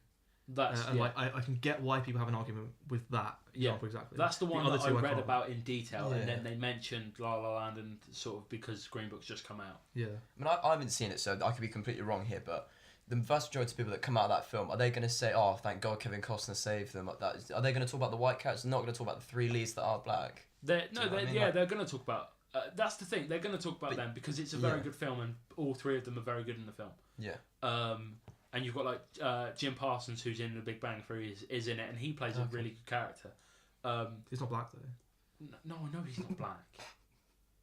[SPEAKER 1] that's
[SPEAKER 2] like I can get why people have an argument with that example exactly.
[SPEAKER 1] That's the one that I read about in detail, and then they mentioned La La Land and sort of because Green Book's just come out.
[SPEAKER 2] Yeah.
[SPEAKER 3] I mean, I haven't seen it, so I could be completely wrong here, but the vast majority of people that come out of that film, are they going to say, "Oh, thank God, Kevin Costner saved them"? Like that? Are they going to talk about the white characters? Not going to talk about the 3 leads that are black.
[SPEAKER 1] They're going to talk about. That's the thing. They're going to talk about them because it's a very good film, and all 3 of them are very good in the film.
[SPEAKER 3] Yeah.
[SPEAKER 1] And you've got like Jim Parsons, who's in The Big Bang Theory, is in it, and he plays a really good character.
[SPEAKER 2] He's not black though.
[SPEAKER 1] No, I know he's not black.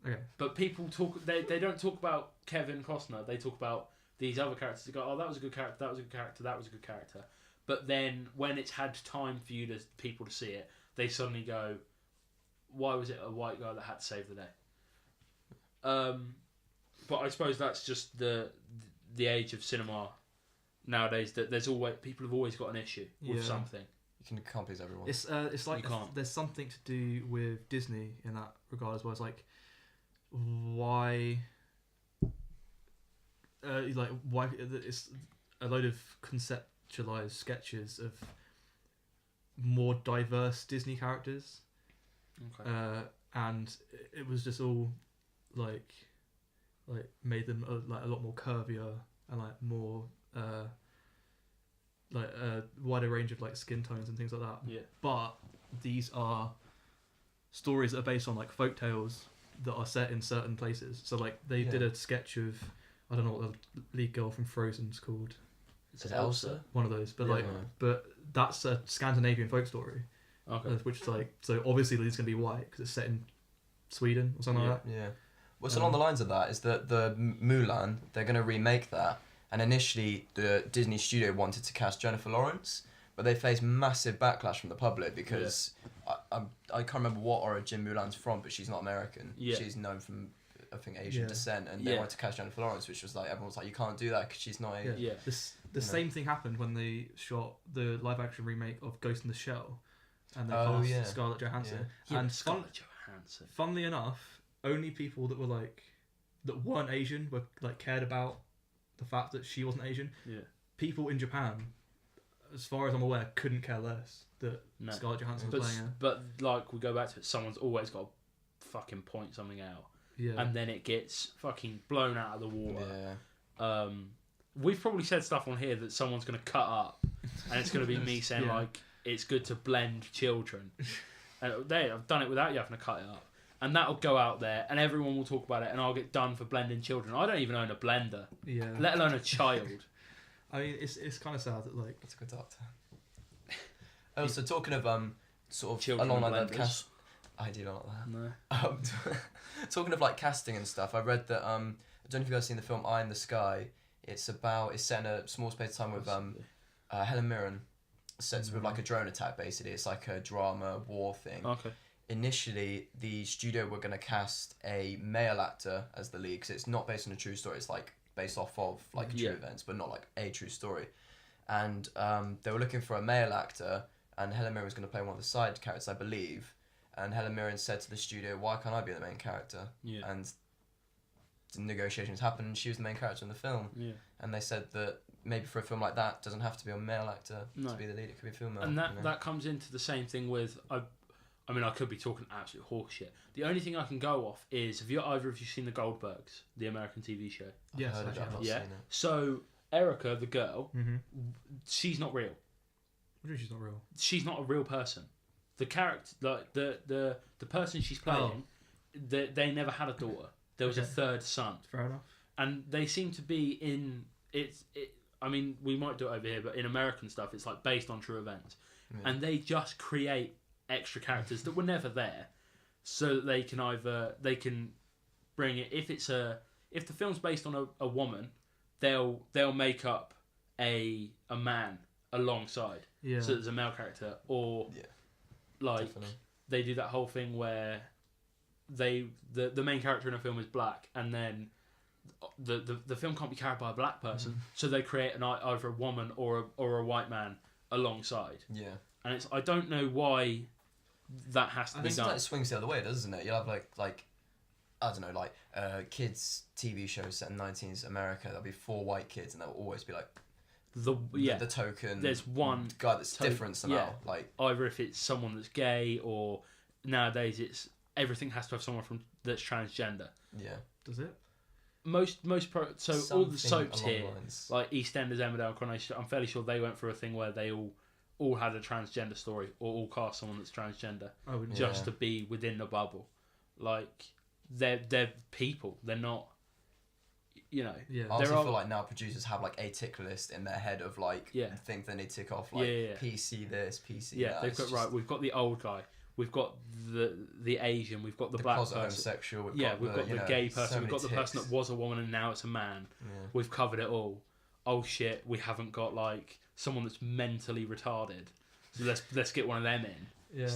[SPEAKER 2] Okay.
[SPEAKER 1] But people talk. They don't talk about Kevin Costner. They talk about these other characters. They go, oh, that was a good character. That was a good character. That was a good character. But then when it's had time for people to see it, they suddenly go, why was it a white guy that had to save the day? But I suppose that's just the age of cinema nowadays. That people have always got an issue with something.
[SPEAKER 3] You can't please everyone.
[SPEAKER 2] It's like there's something to do with Disney in that regard as well. It's like why it's a load of conceptualized sketches of more diverse Disney characters.
[SPEAKER 1] Okay.
[SPEAKER 2] And it was just all like made them a lot more curvier and like more like a wider range of like skin tones and things like that.
[SPEAKER 1] Yeah.
[SPEAKER 2] But these are stories that are based on like folk tales that are set in certain places. So like they did a sketch of, I don't know what the lead girl from Frozen's called.
[SPEAKER 1] Is it Elsa?
[SPEAKER 2] One of those, but but that's a Scandinavian folk story.
[SPEAKER 1] Okay.
[SPEAKER 2] Which is like, so obviously it's gonna be white because it's set in Sweden or something like that.
[SPEAKER 3] Yeah. Well, so along the lines of that is that the Mulan, they're going to remake that, and initially the Disney studio wanted to cast Jennifer Lawrence, but they faced massive backlash from the public because I can't remember what origin Mulan's from, but she's not American.
[SPEAKER 1] Yeah.
[SPEAKER 3] She's known from, I think, Asian descent, and they wanted to cast Jennifer Lawrence, which was like, everyone's like, you can't do that because she's not Asian.
[SPEAKER 1] Yeah.
[SPEAKER 2] The same thing happened when they shot the live action remake of Ghost in the Shell, and they cast Scarlett Johansson.
[SPEAKER 1] Yeah.
[SPEAKER 2] And
[SPEAKER 1] Scarlett Johansson.
[SPEAKER 2] Funnily enough, only people that were like that weren't Asian were like cared about the fact that she wasn't Asian.
[SPEAKER 1] Yeah.
[SPEAKER 2] People in Japan, as far as I'm aware, couldn't care less that Scarlett Johansson was playing her.
[SPEAKER 1] But like we go back to it, someone's always got to fucking point something out.
[SPEAKER 2] Yeah.
[SPEAKER 1] And then it gets fucking blown out of the water.
[SPEAKER 3] Yeah.
[SPEAKER 1] We've probably said stuff on here that someone's going to cut up, and it's going to be me saying like it's good to blend children. And I've done it without you having to cut it up. And that'll go out there, and everyone will talk about it, and I'll get done for blending children. I don't even own a blender, let alone a child.
[SPEAKER 2] I mean, it's kind of sad that like
[SPEAKER 3] That's a good doctor. Oh, so talking of sort of
[SPEAKER 1] Children
[SPEAKER 3] along
[SPEAKER 1] and
[SPEAKER 3] like that
[SPEAKER 1] blenders.
[SPEAKER 3] cast, I do not like that.
[SPEAKER 1] No.
[SPEAKER 3] Talking of like casting and stuff, I read that I don't know if you guys seen the film Eye in the Sky. It's set in a small space of time with Helen Mirren. Sets with like a drone attack basically. It's like a drama war thing.
[SPEAKER 1] Okay.
[SPEAKER 3] Initially, the studio were going to cast a male actor as the lead because it's not based on a true story. It's like based off of like true events, but not like a true story. And they were looking for a male actor, and Helen Mirren was going to play one of the side characters, I believe. And Helen Mirren said to the studio, "Why can't I be the main character?"
[SPEAKER 1] Yeah.
[SPEAKER 3] And the negotiations happened, and she was the main character in the film.
[SPEAKER 1] Yeah.
[SPEAKER 3] And they said that maybe for a film like that, it doesn't have to be a male actor to be the lead. It could be a female.
[SPEAKER 1] And that comes into the same thing with I mean, I could be talking absolute horseshit. The only thing I can go off is, have either of you seen the Goldbergs, the American TV show?
[SPEAKER 2] yes,
[SPEAKER 3] I've heard of it, I've not
[SPEAKER 1] Yeah.
[SPEAKER 3] seen it.
[SPEAKER 1] So Erica, the girl, she's not real.
[SPEAKER 2] What do you mean she's not real?
[SPEAKER 1] She's not a real person. The character, like the person she's playing, they never had a daughter. There was a third son.
[SPEAKER 2] Fair enough.
[SPEAKER 1] And they seem to be in I mean, we might do it over here, but in American stuff, it's like based on true events, and they just create extra characters that were never there, so that they can bring it. If the film's based on a woman, they'll make up a man alongside, so there's a male character, or like
[SPEAKER 3] Definitely.
[SPEAKER 1] they do that whole thing where the main character in a film is black, and then the film can't be carried by a black person, so they create either a woman or a white man alongside.
[SPEAKER 3] Yeah.
[SPEAKER 1] And I don't know why that has to be done.
[SPEAKER 3] It swings the other way, doesn't it? You'll have like I don't know, like kids TV shows set in 19th America. There'll be 4 white kids, and they'll always be like the token.
[SPEAKER 1] There's one
[SPEAKER 3] guy that's different somehow. Like
[SPEAKER 1] either if it's someone that's gay, or nowadays it's everything has to have someone that's transgender.
[SPEAKER 3] Yeah.
[SPEAKER 2] Does it?
[SPEAKER 1] Most so
[SPEAKER 3] Something
[SPEAKER 1] all the soaps
[SPEAKER 3] along
[SPEAKER 1] here,
[SPEAKER 3] lines.
[SPEAKER 1] like EastEnders, Emmerdale, Coronation, I'm fairly sure they went through a thing where they all had a transgender story, or all cast someone that's transgender, just to be within the bubble. Like they're people, they're not. You know,
[SPEAKER 3] I also feel like now producers have like a tick list in their head of like things they need to tick off, like PC this, PC that.
[SPEAKER 1] Yeah, they've got right. We've got the old guy. We've got the Asian, we've got the black person.
[SPEAKER 3] Homosexual. We've
[SPEAKER 1] got the gay person, we've got the person that was a woman and now it's a man.
[SPEAKER 3] Yeah.
[SPEAKER 1] We've covered it all. Oh shit, we haven't got like someone that's mentally retarded. So let's get one of them in.
[SPEAKER 2] Yeah,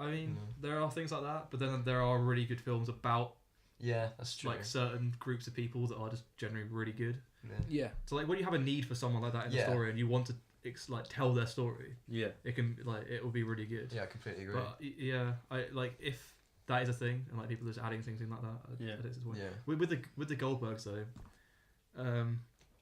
[SPEAKER 2] I mean, there are things like that, but then there are really good films about
[SPEAKER 3] Yeah, that's true.
[SPEAKER 2] like certain groups of people that are just generally really good.
[SPEAKER 1] Yeah.
[SPEAKER 2] So like when you have a need for someone like that in the story and you want to like tell their story, it can like it will be really good.
[SPEAKER 3] Yeah, I completely agree.
[SPEAKER 2] But yeah, I like if that is a thing and like people are just adding things in like that. That is as well.
[SPEAKER 3] Yeah.
[SPEAKER 2] With the Goldbergs though,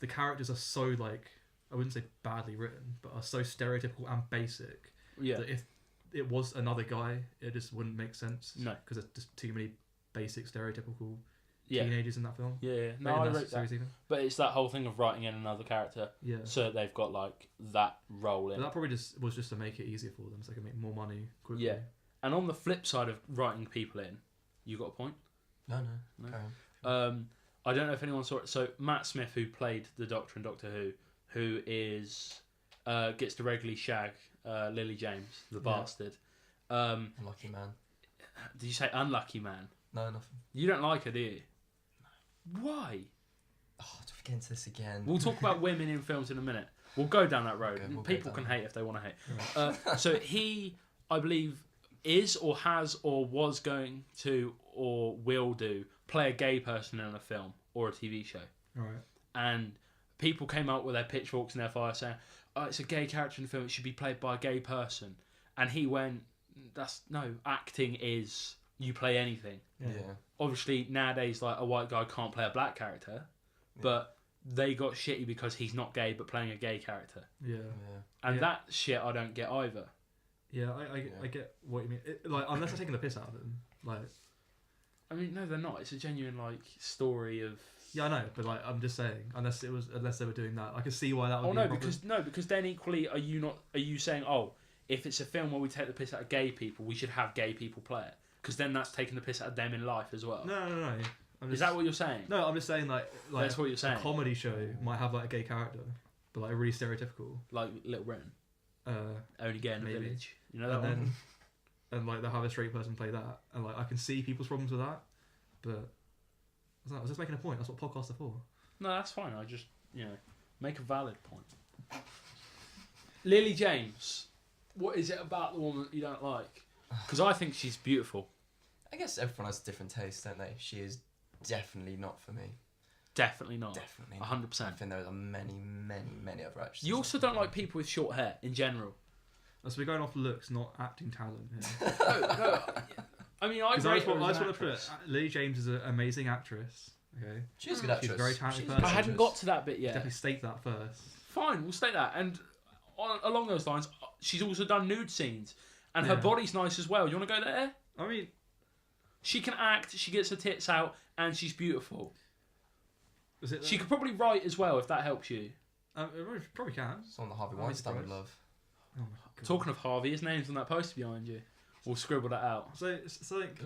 [SPEAKER 2] the characters are so like I wouldn't say badly written, but are so stereotypical and basic.
[SPEAKER 1] Yeah.
[SPEAKER 2] That if it was another guy, it just wouldn't make sense.
[SPEAKER 1] No.
[SPEAKER 2] Because there's just too many basic stereotypical
[SPEAKER 1] Yeah.
[SPEAKER 2] teenagers in that film.
[SPEAKER 1] Yeah. No, I rate that. But it's that whole thing of writing in another character.
[SPEAKER 2] Yeah.
[SPEAKER 1] So they've got like that role in.
[SPEAKER 2] But that probably just was just to make it easier for them, so they can make more money quickly.
[SPEAKER 1] Yeah. And on the flip side of writing people in, you got a point?
[SPEAKER 3] No. Carry on.
[SPEAKER 1] I don't know if anyone saw it. So Matt Smith, who played the Doctor in Doctor who is gets to regularly shag Lily James, the bastard.
[SPEAKER 3] Unlucky man.
[SPEAKER 1] Did you say unlucky man?
[SPEAKER 3] No, nothing.
[SPEAKER 1] You don't like her, do you? No. Why?
[SPEAKER 3] Oh, do we get into this again?
[SPEAKER 1] We'll talk about women in films in a minute. We'll go down that road.
[SPEAKER 3] Okay,
[SPEAKER 1] People can hate if they want to hate. So he, I believe, is or has or was going to or will play a gay person in a film or a TV show.
[SPEAKER 2] Right.
[SPEAKER 1] And people came out with their pitchforks and their fire saying, "Oh, it's a gay character in the film. It should be played by a gay person." And he went, acting is you play anything."
[SPEAKER 3] Yeah.
[SPEAKER 1] Obviously, nowadays, like a white guy can't play a black character, but they got shitty because he's not gay but playing a gay character.
[SPEAKER 2] Yeah.
[SPEAKER 1] And that shit I don't get either.
[SPEAKER 2] Yeah, I get what you mean. Like, unless they're taking the piss out of them, like.
[SPEAKER 1] I mean, no, they're not. It's a genuine like story of.
[SPEAKER 2] Yeah, I know, but like I'm just saying, unless they were doing that, I can see why that would be.
[SPEAKER 1] Oh no, because then equally, are you saying, oh, if it's a film where we take the piss out of gay people, we should have gay people play it? Because then that's taking the piss out of them in life as well.
[SPEAKER 2] No.
[SPEAKER 1] Is that what you're saying?
[SPEAKER 2] No, I'm just saying like
[SPEAKER 1] that's what you're saying.
[SPEAKER 2] A comedy show might have like a gay character, but like really stereotypical.
[SPEAKER 1] Like Little Britain. Only gay in the
[SPEAKER 2] maybe.
[SPEAKER 1] village. You know that one?
[SPEAKER 2] And like they'll have a straight person play that, and like I can see people's problems with that, but I was just making a point. That's what podcasts are for.
[SPEAKER 1] No, that's fine. I just make a valid point. Lily James, what is it about the woman that you don't like? Because I think she's beautiful.
[SPEAKER 3] I guess everyone has different tastes, don't they? She is definitely not for me.
[SPEAKER 1] Definitely not.
[SPEAKER 3] Definitely
[SPEAKER 1] 100%.
[SPEAKER 3] I think there are many other actresses.
[SPEAKER 1] You also don't like people with short hair in general.
[SPEAKER 2] So we're going off looks, not acting talent here.
[SPEAKER 1] No. I mean, I just want
[SPEAKER 2] to put it. Lily James is an amazing actress. Okay.
[SPEAKER 3] She's a good actress.
[SPEAKER 2] She's a very talented person.
[SPEAKER 1] I hadn't got to that bit yet.
[SPEAKER 2] Definitely state that first.
[SPEAKER 1] Fine, we'll state that. And along those lines, she's also done nude scenes. And her body's nice as well. You want to go there?
[SPEAKER 2] I mean...
[SPEAKER 1] She can act, she gets her tits out, and she's beautiful. She could probably write as well, if that helps you.
[SPEAKER 2] Probably can.
[SPEAKER 3] It's on the Harvey Weinstein would love.
[SPEAKER 2] Oh my God.
[SPEAKER 1] Talking of Harvey, his name's on that poster behind you. We'll scribble that out.
[SPEAKER 2] So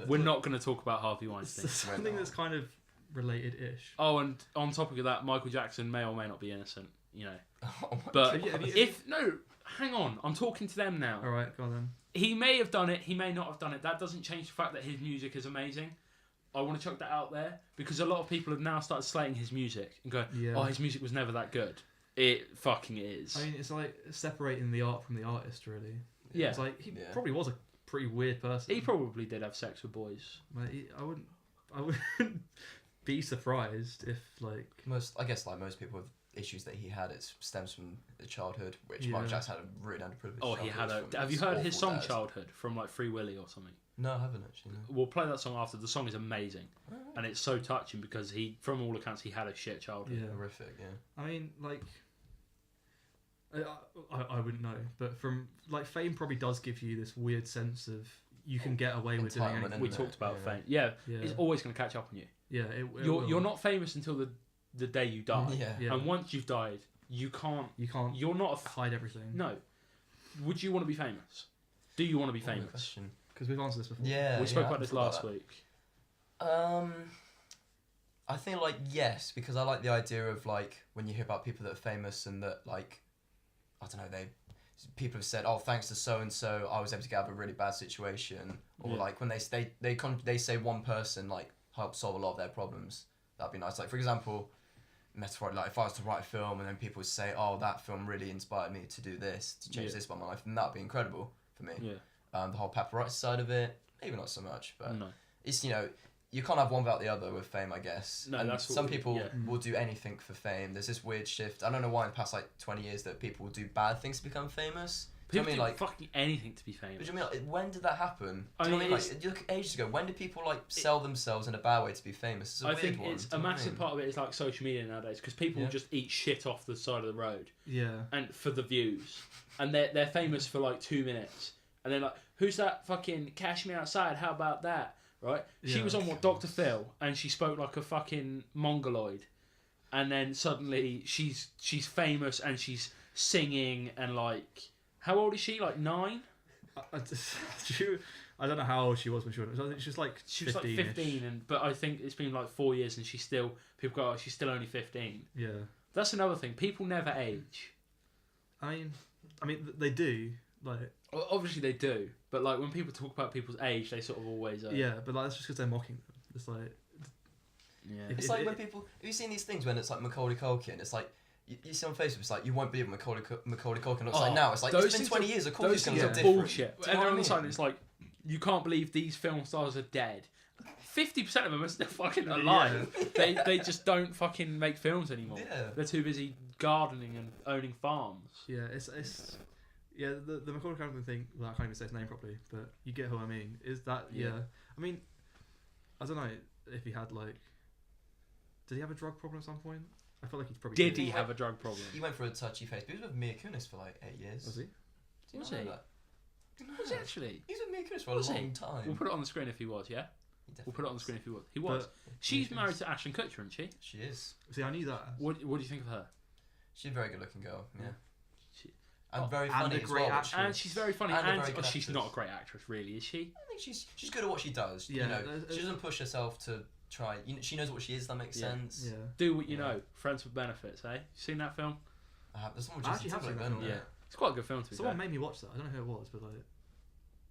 [SPEAKER 1] we're not going to talk about Harvey Weinstein.
[SPEAKER 2] Something that's kind of related-ish.
[SPEAKER 1] Oh, and on topic of that, Michael Jackson may or may not be innocent,
[SPEAKER 3] Oh
[SPEAKER 1] but hang on, I'm talking to them now.
[SPEAKER 2] All right, go on then.
[SPEAKER 1] He may have done it, he may not have done it. That doesn't change the fact that his music is amazing. I want to chuck that out there because a lot of people have now started slating his music and going, "Oh, his music was never that good." It fucking is.
[SPEAKER 2] I mean, it's like separating the art from the artist, really.
[SPEAKER 1] Yeah.
[SPEAKER 2] It's like he probably was a pretty weird person.
[SPEAKER 1] He probably did have sex with boys.
[SPEAKER 2] I wouldn't be surprised if like
[SPEAKER 3] most people with issues that he had, it stems from the childhood, which Michael Jackson had a really underprivileged.
[SPEAKER 1] Oh, he had a. Have you heard his song "Childhood" from like Free Willy or something?
[SPEAKER 3] No, I haven't actually. No.
[SPEAKER 1] We'll play that song after. The song is amazing, and it's so touching because from all accounts, he had a shit childhood.
[SPEAKER 2] Yeah,
[SPEAKER 3] horrific. Yeah.
[SPEAKER 2] I mean, like, I wouldn't know, but from like fame probably does give you this weird sense of you can get away with doing anything.
[SPEAKER 1] We talked about fame. Yeah, it's always going to catch up on you.
[SPEAKER 2] Yeah,
[SPEAKER 1] you're not famous until the day you die.
[SPEAKER 3] Yeah.
[SPEAKER 1] And once you've died, you can't. You're not
[SPEAKER 2] hide everything.
[SPEAKER 1] No. Would you want to be famous? Do you want to be famous?
[SPEAKER 2] Because we've answered this before.
[SPEAKER 3] Yeah,
[SPEAKER 1] we spoke about this last week.
[SPEAKER 3] I think like yes, because I like the idea of like when you hear about people that are famous and that like, I don't know, people have said, oh, thanks to so and so, I was able to get out of a really bad situation, or like when they say one person like helped solve a lot of their problems. That'd be nice. Like for example, metaphorically, like if I was to write a film and then people would say, oh, that film really inspired me to do this, to change this about my life, then that'd be incredible for me.
[SPEAKER 1] Yeah.
[SPEAKER 3] The whole paparazzi side of it, maybe not so much, but
[SPEAKER 1] No.
[SPEAKER 3] it's, you can't have one without the other with fame, I guess.
[SPEAKER 1] No,
[SPEAKER 3] and
[SPEAKER 1] that's what
[SPEAKER 3] some people
[SPEAKER 1] yeah.
[SPEAKER 3] will do anything for fame. There's this weird shift. I don't know why in the past 20 years that people will do bad things to become famous.
[SPEAKER 1] People
[SPEAKER 3] do you know what I mean?
[SPEAKER 1] do fucking anything to be famous.
[SPEAKER 3] But do you know what I mean? When did that happen?
[SPEAKER 1] I
[SPEAKER 3] Do you know
[SPEAKER 1] mean,
[SPEAKER 3] what I mean? You look at ages ago. When did people sell themselves in a bad way to be famous? It's a
[SPEAKER 1] I
[SPEAKER 3] weird
[SPEAKER 1] think
[SPEAKER 3] one.
[SPEAKER 1] it's
[SPEAKER 3] Do
[SPEAKER 1] a
[SPEAKER 3] you know what I
[SPEAKER 1] massive
[SPEAKER 3] mean?
[SPEAKER 1] part of it is like social media nowadays because people
[SPEAKER 3] Yeah.
[SPEAKER 1] just eat shit off the side of the road
[SPEAKER 2] Yeah.
[SPEAKER 1] and for the views, and they're famous for like 2 minutes, and then like, who's that fucking Cash Me Outside? How about that? Right? She
[SPEAKER 2] Yeah.
[SPEAKER 1] was on Dr. Phil, and she spoke like a fucking mongoloid, and then suddenly she's famous and she's singing and like, how old is she? Like 9?
[SPEAKER 2] I don't know how old she was when she was. I think she was like
[SPEAKER 1] She was like
[SPEAKER 2] 15-ish.
[SPEAKER 1] 15, but I think it's been like 4 years, and people go, oh, she's still only 15.
[SPEAKER 2] Yeah.
[SPEAKER 1] That's another thing. People never age.
[SPEAKER 2] I mean, they do. Like,
[SPEAKER 1] Well, obviously they do, but like when people talk about people's age, they sort of always.
[SPEAKER 2] yeah, but like, that's just because they're mocking them. It's like,
[SPEAKER 1] Yeah.
[SPEAKER 3] It's like when people. Have you seen these things when it's like Macaulay Culkin? It's like. You see on Facebook, it's like, you won't believe what Macaulay Culkin looks like now. It's like,
[SPEAKER 1] those
[SPEAKER 3] it's been
[SPEAKER 1] things
[SPEAKER 3] 20
[SPEAKER 1] are-
[SPEAKER 3] years, of course
[SPEAKER 1] Those
[SPEAKER 3] he's going
[SPEAKER 1] things
[SPEAKER 3] to
[SPEAKER 1] are
[SPEAKER 3] look different.
[SPEAKER 1] bullshit.
[SPEAKER 3] Do you
[SPEAKER 1] And
[SPEAKER 3] know
[SPEAKER 1] then on
[SPEAKER 3] what
[SPEAKER 1] the
[SPEAKER 3] I
[SPEAKER 1] side,
[SPEAKER 3] mean?
[SPEAKER 1] it's like, you can't believe these film stars are dead. 50% of them are still fucking alive. They just don't fucking make films anymore.
[SPEAKER 3] Yeah.
[SPEAKER 1] They're too busy gardening and owning farms.
[SPEAKER 2] yeah, it's yeah, the Macaulay Culkin thing. Well, I can't even say his name properly, but you get who I mean. Is that
[SPEAKER 1] Yeah.
[SPEAKER 2] I mean, I don't know if he had like. Did he have a drug problem at some point? I feel like he's probably.
[SPEAKER 1] Did he have a drug problem?
[SPEAKER 3] He went through a touchy phase, but he was with Mia Kunis for like 8 years.
[SPEAKER 2] Was he?
[SPEAKER 3] Do you
[SPEAKER 1] Was
[SPEAKER 3] not know
[SPEAKER 1] he?
[SPEAKER 3] that?
[SPEAKER 1] Was he actually?
[SPEAKER 3] He's with Mia Kunis for
[SPEAKER 1] Was
[SPEAKER 3] a
[SPEAKER 1] he?
[SPEAKER 3] long time.
[SPEAKER 1] We'll put it on the screen if he was, yeah?
[SPEAKER 3] He
[SPEAKER 1] We'll put it on the
[SPEAKER 3] definitely
[SPEAKER 1] screen if he was. He was.
[SPEAKER 2] But
[SPEAKER 1] She's
[SPEAKER 3] Mia
[SPEAKER 1] married
[SPEAKER 3] Kunis.
[SPEAKER 1] to Ashton Kutcher, isn't she?
[SPEAKER 3] She is.
[SPEAKER 2] see, I knew that.
[SPEAKER 1] What do you think of her?
[SPEAKER 3] She's a very good looking girl, yeah.
[SPEAKER 1] She-
[SPEAKER 3] And
[SPEAKER 1] Oh,
[SPEAKER 3] very
[SPEAKER 2] and
[SPEAKER 3] funny
[SPEAKER 2] a
[SPEAKER 3] as
[SPEAKER 2] great
[SPEAKER 3] well.
[SPEAKER 2] actress.
[SPEAKER 1] And she's very funny.
[SPEAKER 3] And a
[SPEAKER 1] And,
[SPEAKER 3] very good
[SPEAKER 1] she's
[SPEAKER 3] actress.
[SPEAKER 1] not a great actress, really, is she?
[SPEAKER 3] I think she's good at what she does.
[SPEAKER 2] Yeah,
[SPEAKER 3] You know, she doesn't push herself to try. She knows what she is. That makes
[SPEAKER 1] Yeah.
[SPEAKER 3] sense.
[SPEAKER 2] Yeah.
[SPEAKER 1] Do what you
[SPEAKER 3] Yeah.
[SPEAKER 1] know. Friends with Benefits, eh? You seen that film?
[SPEAKER 3] There's one with
[SPEAKER 2] I
[SPEAKER 3] Justin
[SPEAKER 2] actually have seen
[SPEAKER 3] Timberlake,
[SPEAKER 2] that
[SPEAKER 3] isn't
[SPEAKER 2] film,
[SPEAKER 1] Yeah.
[SPEAKER 3] there?
[SPEAKER 1] It's quite a good film, to be
[SPEAKER 2] Someone
[SPEAKER 1] fair.
[SPEAKER 2] made me watch that. I don't know who it was, but like,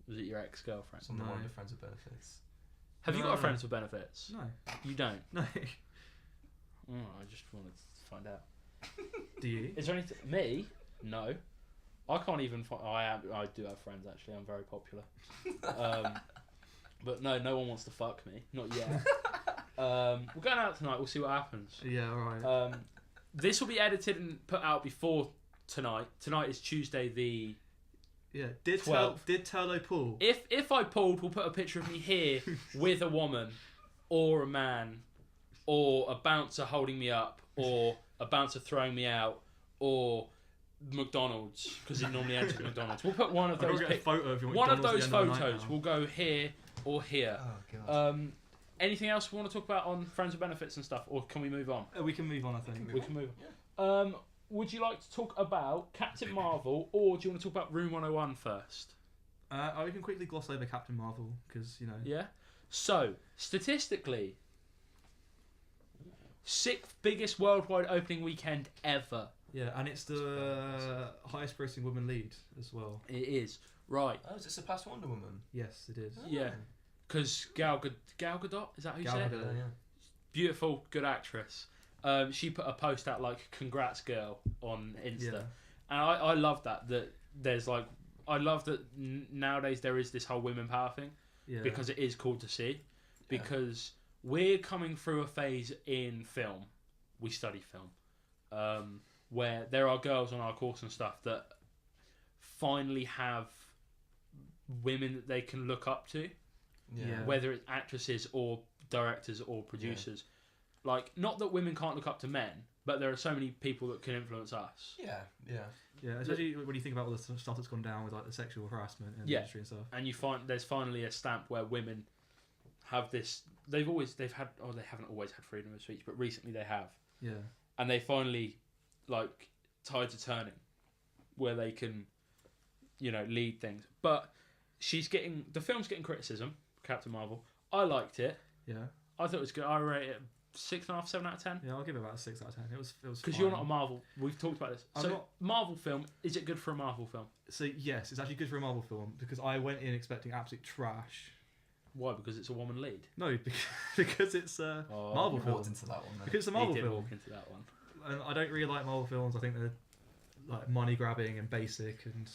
[SPEAKER 1] Was it your ex-girlfriend?
[SPEAKER 3] Some of the
[SPEAKER 2] No.
[SPEAKER 3] one with Friends with Benefits.
[SPEAKER 1] Have you
[SPEAKER 2] No,
[SPEAKER 1] got a
[SPEAKER 2] no.
[SPEAKER 1] Friends with Benefits?
[SPEAKER 2] no,
[SPEAKER 1] You don't?
[SPEAKER 2] no.
[SPEAKER 1] Oh, I just wanted to find out.
[SPEAKER 2] Do you?
[SPEAKER 1] Is there anything... Me? No. I can't even find... I do have friends, actually. I'm very popular. But no one wants to fuck me. Not yet. We're going out tonight. We'll see what happens.
[SPEAKER 2] Yeah, alright.
[SPEAKER 1] This will be edited and put out before tonight. Tonight is Tuesday the...
[SPEAKER 2] Yeah. Did
[SPEAKER 1] 12.
[SPEAKER 2] Turlo pull?
[SPEAKER 1] If I pulled, we'll put a picture of me here with a woman or a man or a bouncer holding me up or a bouncer throwing me out or McDonald's because it normally ends with McDonald's. We'll put one of
[SPEAKER 2] I'll
[SPEAKER 1] those
[SPEAKER 2] get a photo of your
[SPEAKER 1] one of
[SPEAKER 2] McDonald's
[SPEAKER 1] those
[SPEAKER 2] at the end of the night
[SPEAKER 1] photos
[SPEAKER 2] now.
[SPEAKER 1] will go here or here.
[SPEAKER 3] Oh god.
[SPEAKER 1] Anything else we want to talk about on Friends with Benefits and stuff, or can we move on?
[SPEAKER 2] We can move on, I think.
[SPEAKER 1] We can move on. Would you like to talk about Captain Marvel, or do you want to talk about Room 101 first?
[SPEAKER 2] We can quickly gloss over Captain Marvel because
[SPEAKER 1] Yeah. So, statistically, 6th biggest worldwide opening weekend ever.
[SPEAKER 2] Yeah, and it's the highest grossing woman lead as well.
[SPEAKER 1] It is. Right.
[SPEAKER 3] Oh, is it surpassed Wonder Woman?
[SPEAKER 2] Yes, it is.
[SPEAKER 1] Yeah. Because Gal Gadot, is that who
[SPEAKER 2] Gal
[SPEAKER 1] said it?
[SPEAKER 2] Gadot.
[SPEAKER 3] Yeah.
[SPEAKER 1] Beautiful, good actress. She put a post out like, congrats girl, on Insta.
[SPEAKER 2] Yeah.
[SPEAKER 1] And I love that there's like, I love that nowadays there is this whole women power thing.
[SPEAKER 2] Yeah.
[SPEAKER 1] Because it is cool to see. Because we're coming through a phase in film, we study film, where there are girls on our course and stuff that finally have women that they can look up to,
[SPEAKER 2] Yeah.
[SPEAKER 1] whether it's actresses or directors or producers. Like, not that women can't look up to men, but there are so many people that can influence us.
[SPEAKER 3] Yeah. Yeah.
[SPEAKER 2] Yeah, especially when you think about all the stuff that's gone down with like the sexual harassment in the
[SPEAKER 1] Yeah.
[SPEAKER 2] industry and stuff.
[SPEAKER 1] And you find there's finally a stamp where women have this. They haven't always had freedom of speech, but recently they have.
[SPEAKER 2] Yeah.
[SPEAKER 1] And they finally, like, tides are turning where they can, lead things. But the film's getting criticism, Captain Marvel. I liked it.
[SPEAKER 2] Yeah.
[SPEAKER 1] I thought it was good. I rate it 6.5, 7 out of 10.
[SPEAKER 2] Yeah, I'll give it about a 6 out of 10. It was
[SPEAKER 1] Because
[SPEAKER 2] fine.
[SPEAKER 1] you're not a Marvel. We've talked about this.
[SPEAKER 2] I'm
[SPEAKER 1] So,
[SPEAKER 2] not-
[SPEAKER 1] Marvel film, is it good for a Marvel film?
[SPEAKER 2] So yes, it's actually good for a Marvel film because I went in expecting absolute trash.
[SPEAKER 1] Why? Because it's a woman lead.
[SPEAKER 2] No, because it's a
[SPEAKER 1] Oh,
[SPEAKER 2] Marvel
[SPEAKER 3] You
[SPEAKER 2] film.
[SPEAKER 3] walked into that one. Then.
[SPEAKER 2] Because it's a
[SPEAKER 1] He
[SPEAKER 2] Marvel
[SPEAKER 1] did
[SPEAKER 2] film,
[SPEAKER 1] walk into that one.
[SPEAKER 2] and I don't really like Marvel films. I think they're like money grabbing and basic and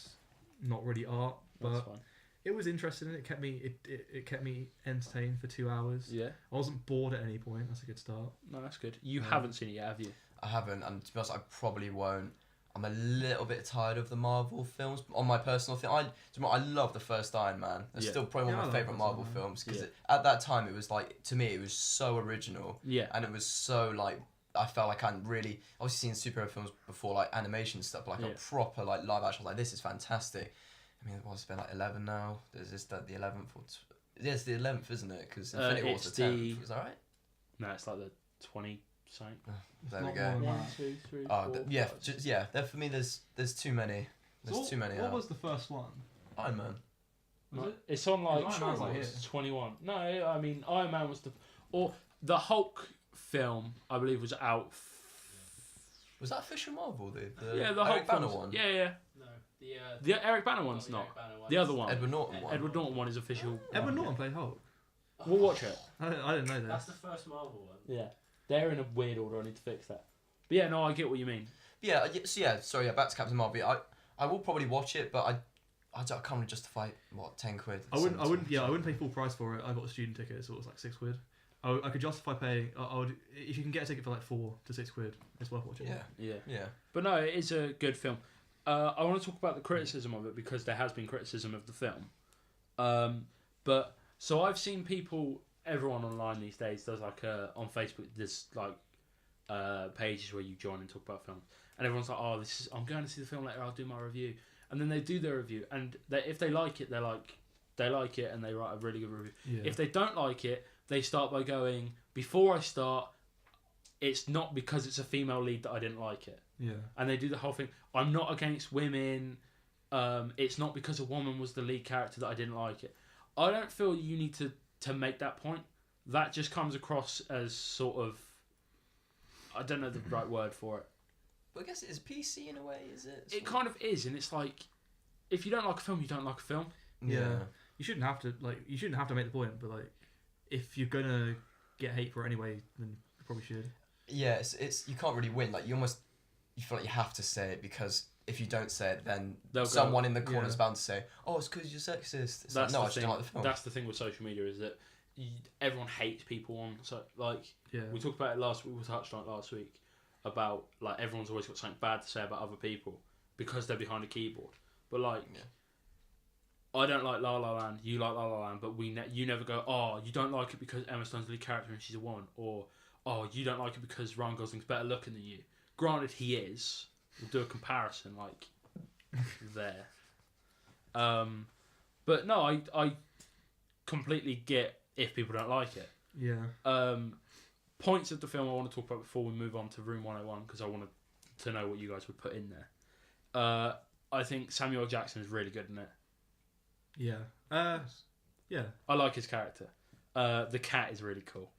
[SPEAKER 2] not really art.
[SPEAKER 1] That's
[SPEAKER 2] But
[SPEAKER 1] fine.
[SPEAKER 2] it was interesting. It kept me it kept me entertained for 2 hours.
[SPEAKER 1] Yeah.
[SPEAKER 2] I wasn't bored at any point. That's a good start.
[SPEAKER 1] No, that's good. You haven't seen it yet, have you?
[SPEAKER 3] I haven't, and to be honest, I probably won't. I'm a little bit tired of the Marvel films. On my personal thing, I love the first Iron Man. It's
[SPEAKER 1] Yeah.
[SPEAKER 3] still probably one
[SPEAKER 2] Yeah,
[SPEAKER 3] of
[SPEAKER 2] I
[SPEAKER 3] my
[SPEAKER 2] love
[SPEAKER 3] favourite
[SPEAKER 2] the first
[SPEAKER 3] Marvel
[SPEAKER 2] Iron Man.
[SPEAKER 3] films because
[SPEAKER 1] Yeah.
[SPEAKER 3] at that time it was like, to me, it was so original.
[SPEAKER 1] Yeah.
[SPEAKER 3] And it was so like, I felt like I hadn't really obviously seen superhero films before, like animation stuff, but like
[SPEAKER 1] Yeah.
[SPEAKER 3] a proper like live action. I was like, this is fantastic. I mean, what's it been like 11 now? Is this the 11th or? Yeah, it's the 11th, isn't it? Because Infinity War's
[SPEAKER 1] it's
[SPEAKER 3] the 10th.
[SPEAKER 1] the-
[SPEAKER 3] Is that right?
[SPEAKER 1] No, it's like the 20 something.
[SPEAKER 3] There we
[SPEAKER 2] not
[SPEAKER 3] go.
[SPEAKER 2] more.
[SPEAKER 1] 1,
[SPEAKER 2] Wow.
[SPEAKER 1] 2, 3,
[SPEAKER 3] Oh,
[SPEAKER 1] 4,
[SPEAKER 3] yeah,
[SPEAKER 1] 5.
[SPEAKER 3] just yeah. There for me, there's too many. There's too many.
[SPEAKER 2] What was the first one?
[SPEAKER 3] Iron Man?
[SPEAKER 2] Was
[SPEAKER 1] No,
[SPEAKER 2] it?
[SPEAKER 1] it's on like
[SPEAKER 2] Iron Man's like here.
[SPEAKER 1] 21. No, I mean Iron Man was or the Hulk film I believe was out.
[SPEAKER 3] Was that official Marvel? The
[SPEAKER 1] Yeah, the
[SPEAKER 3] Eric
[SPEAKER 1] Hulk
[SPEAKER 3] Banner
[SPEAKER 1] films.
[SPEAKER 3] one.
[SPEAKER 1] Yeah.
[SPEAKER 4] No,
[SPEAKER 1] The Eric Banner one's
[SPEAKER 4] not
[SPEAKER 1] not.
[SPEAKER 4] the Eric Banner one.
[SPEAKER 1] The other one.
[SPEAKER 3] Edward Norton one.
[SPEAKER 1] Edward Norton one is official.
[SPEAKER 2] Edward Norton played Hulk.
[SPEAKER 1] We'll watch it.
[SPEAKER 2] I didn't know that.
[SPEAKER 4] That's the first Marvel one.
[SPEAKER 1] Yeah, they're in a weird order. I need to fix that. But yeah, no, I get what you mean.
[SPEAKER 3] Sorry, back to Captain Marvel. I will probably watch it, but I can't really justify what, 10 quid.
[SPEAKER 2] I wouldn't pay full price for it. I got a student ticket, so it was like £6. I could justify paying. I would, if you can get a ticket for like £4 to £6. It's worth watching.
[SPEAKER 1] Yeah. But no, it is a good film. I want to talk about the criticism of it because there has been criticism of the film. But so I've seen everyone online these days does like on Facebook. There's like pages where you join and talk about films, and everyone's like, "Oh, I'm going to see the film later. I'll do my review." And then they do their review, and if they like it, they like it, and they write a really good review.
[SPEAKER 2] Yeah.
[SPEAKER 1] If they don't like it, they start by going, "Before I start, it's not because it's a female lead that I didn't like it."
[SPEAKER 2] Yeah.
[SPEAKER 1] And they do the whole thing. I'm not against women. It's not because a woman was the lead character that I didn't like it. I don't feel you need to make that point. That just comes across as sort of, I don't know the right word for it.
[SPEAKER 3] But I guess it is PC in a way, is it?
[SPEAKER 1] It kind of is, and it's like, if you don't like a film, you don't like a film.
[SPEAKER 2] Yeah. You shouldn't have to make the point, but like, if you're gonna get hate for it anyway, then you probably should.
[SPEAKER 3] Yeah, it's you can't really win. Like you feel like you have to say it because if you don't say it, then someone in the corner is bound to say, "Oh, it's because you're sexist." It's like, no, I just don't like the film.
[SPEAKER 1] That's the thing with social media is that everyone hates people on. So like,
[SPEAKER 2] Yeah.
[SPEAKER 1] we talked about it last week. We touched on it last week about like everyone's always got something bad to say about other people because they're behind a keyboard. But like, I don't like La La Land. You like La La Land, but you never go, "Oh, you don't like it because Emma Stone's the lead character and she's a woman," or "Oh, you don't like it because Ryan Gosling's better looking than you." Granted, he is. We'll do a comparison like there. But no, I completely get if people don't like it.
[SPEAKER 2] Yeah.
[SPEAKER 1] Points of the film I want to talk about before we move on to Room 101 because I wanted to know what you guys would put in there. I think Samuel L. Jackson is really good in it.
[SPEAKER 2] Yeah. Yeah.
[SPEAKER 1] I like his character. The cat is really cool.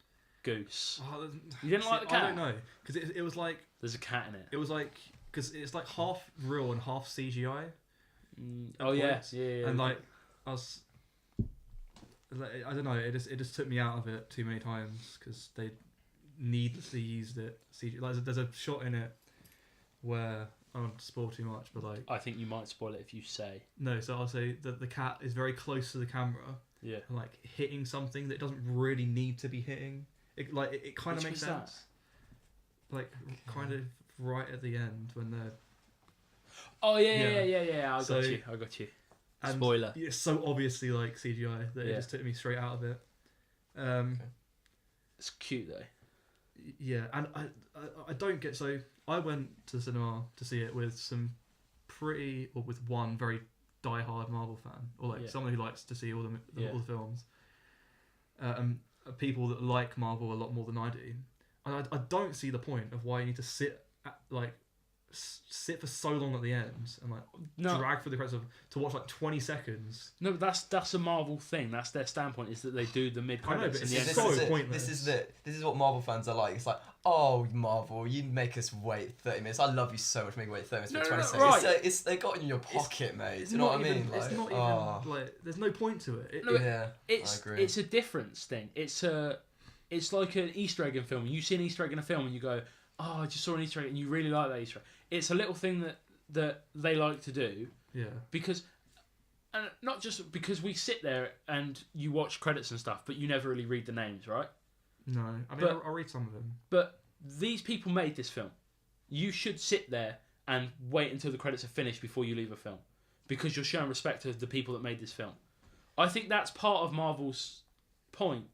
[SPEAKER 1] Goose.
[SPEAKER 2] Oh,
[SPEAKER 1] You didn't like the cat?
[SPEAKER 2] I don't know because it was like
[SPEAKER 1] There's a cat in it.
[SPEAKER 2] it was like because it's like half real and half CGI.
[SPEAKER 1] Oh yeah,
[SPEAKER 2] points.
[SPEAKER 1] yeah.
[SPEAKER 2] And like I was, like, I don't know. It just took me out of it too many times because they needlessly used it. CGI. Like, there's a shot in it where I don't want to spoil too much, but like
[SPEAKER 1] I think you might spoil it if you say.
[SPEAKER 2] no. So I'll say that the cat is very close to the camera
[SPEAKER 1] Yeah.
[SPEAKER 2] and like hitting something that it doesn't really need to be hitting. It kind of
[SPEAKER 1] Which
[SPEAKER 2] makes
[SPEAKER 1] was that?
[SPEAKER 2] sense. Like kind of right at the end when they're
[SPEAKER 1] Oh yeah. I
[SPEAKER 2] So-
[SPEAKER 1] got you.
[SPEAKER 2] and
[SPEAKER 1] Spoiler.
[SPEAKER 2] it's so obviously like CGI that it
[SPEAKER 1] Yeah.
[SPEAKER 2] just took me straight out of it.
[SPEAKER 1] It's cute though.
[SPEAKER 2] Yeah, and I don't get so I went to the cinema to see it with with one very die-hard Marvel fan or like someone who likes to see all the films. People that like Marvel a lot more than I do, and I don't see the point of why you need to sit for so long at the end and like drag through the credits to watch like 20 seconds.
[SPEAKER 1] No, but that's a Marvel thing. That's their standpoint is that they do the mid
[SPEAKER 2] I know,
[SPEAKER 1] credits
[SPEAKER 2] but
[SPEAKER 1] and the
[SPEAKER 2] it's
[SPEAKER 1] end.
[SPEAKER 2] so
[SPEAKER 1] credits.
[SPEAKER 2] pointless.
[SPEAKER 3] This is what Marvel fans are like. It's like, oh, Marvel, you make us wait 30 minutes. I love you so much. Make me wait 30 minutes for 20 seconds.
[SPEAKER 1] right.
[SPEAKER 3] It's they got it in your pocket, mate.
[SPEAKER 2] It's
[SPEAKER 3] Do you know
[SPEAKER 2] not
[SPEAKER 3] what I mean?
[SPEAKER 2] even- It's not even like there's no point to it.
[SPEAKER 1] No,
[SPEAKER 3] I
[SPEAKER 1] It's
[SPEAKER 3] agree.
[SPEAKER 1] it's a difference thing. It's like an Easter egg in film. You see an Easter egg in a film and you go, "Oh, I just saw an Easter egg," and you really like that Easter egg. It's a little thing that they like to do
[SPEAKER 2] Yeah.
[SPEAKER 1] because and not just because we sit there and you watch credits and stuff, but you never really read the names, right?
[SPEAKER 2] No, I mean,
[SPEAKER 1] But-
[SPEAKER 2] I'll read some of them.
[SPEAKER 1] But these people made this film. You should sit there and wait until the credits are finished before you leave a film, because you're showing respect to the people that made this film. I think that's part of Marvel's point,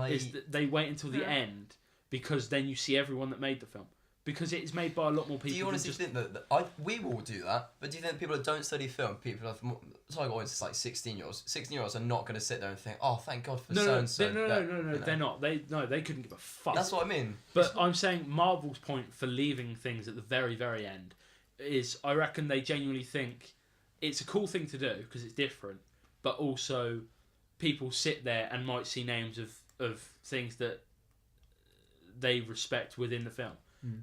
[SPEAKER 1] is that they wait until the end, because then you see everyone that made the film. Because it is made by a lot more people.
[SPEAKER 3] Do you honestly think that we will do that? But do you think people that don't study film, people have target audience is like 16-year-olds. 16-year-olds are not going to sit there and think, "Oh, thank God for so and so."
[SPEAKER 1] No, they're not. They couldn't give a fuck.
[SPEAKER 3] That's what I mean.
[SPEAKER 1] But I'm saying Marvel's point for leaving things at the very, very end is, I reckon they genuinely think it's a cool thing to do because it's different, but also people sit there and might see names of things that they respect within the film.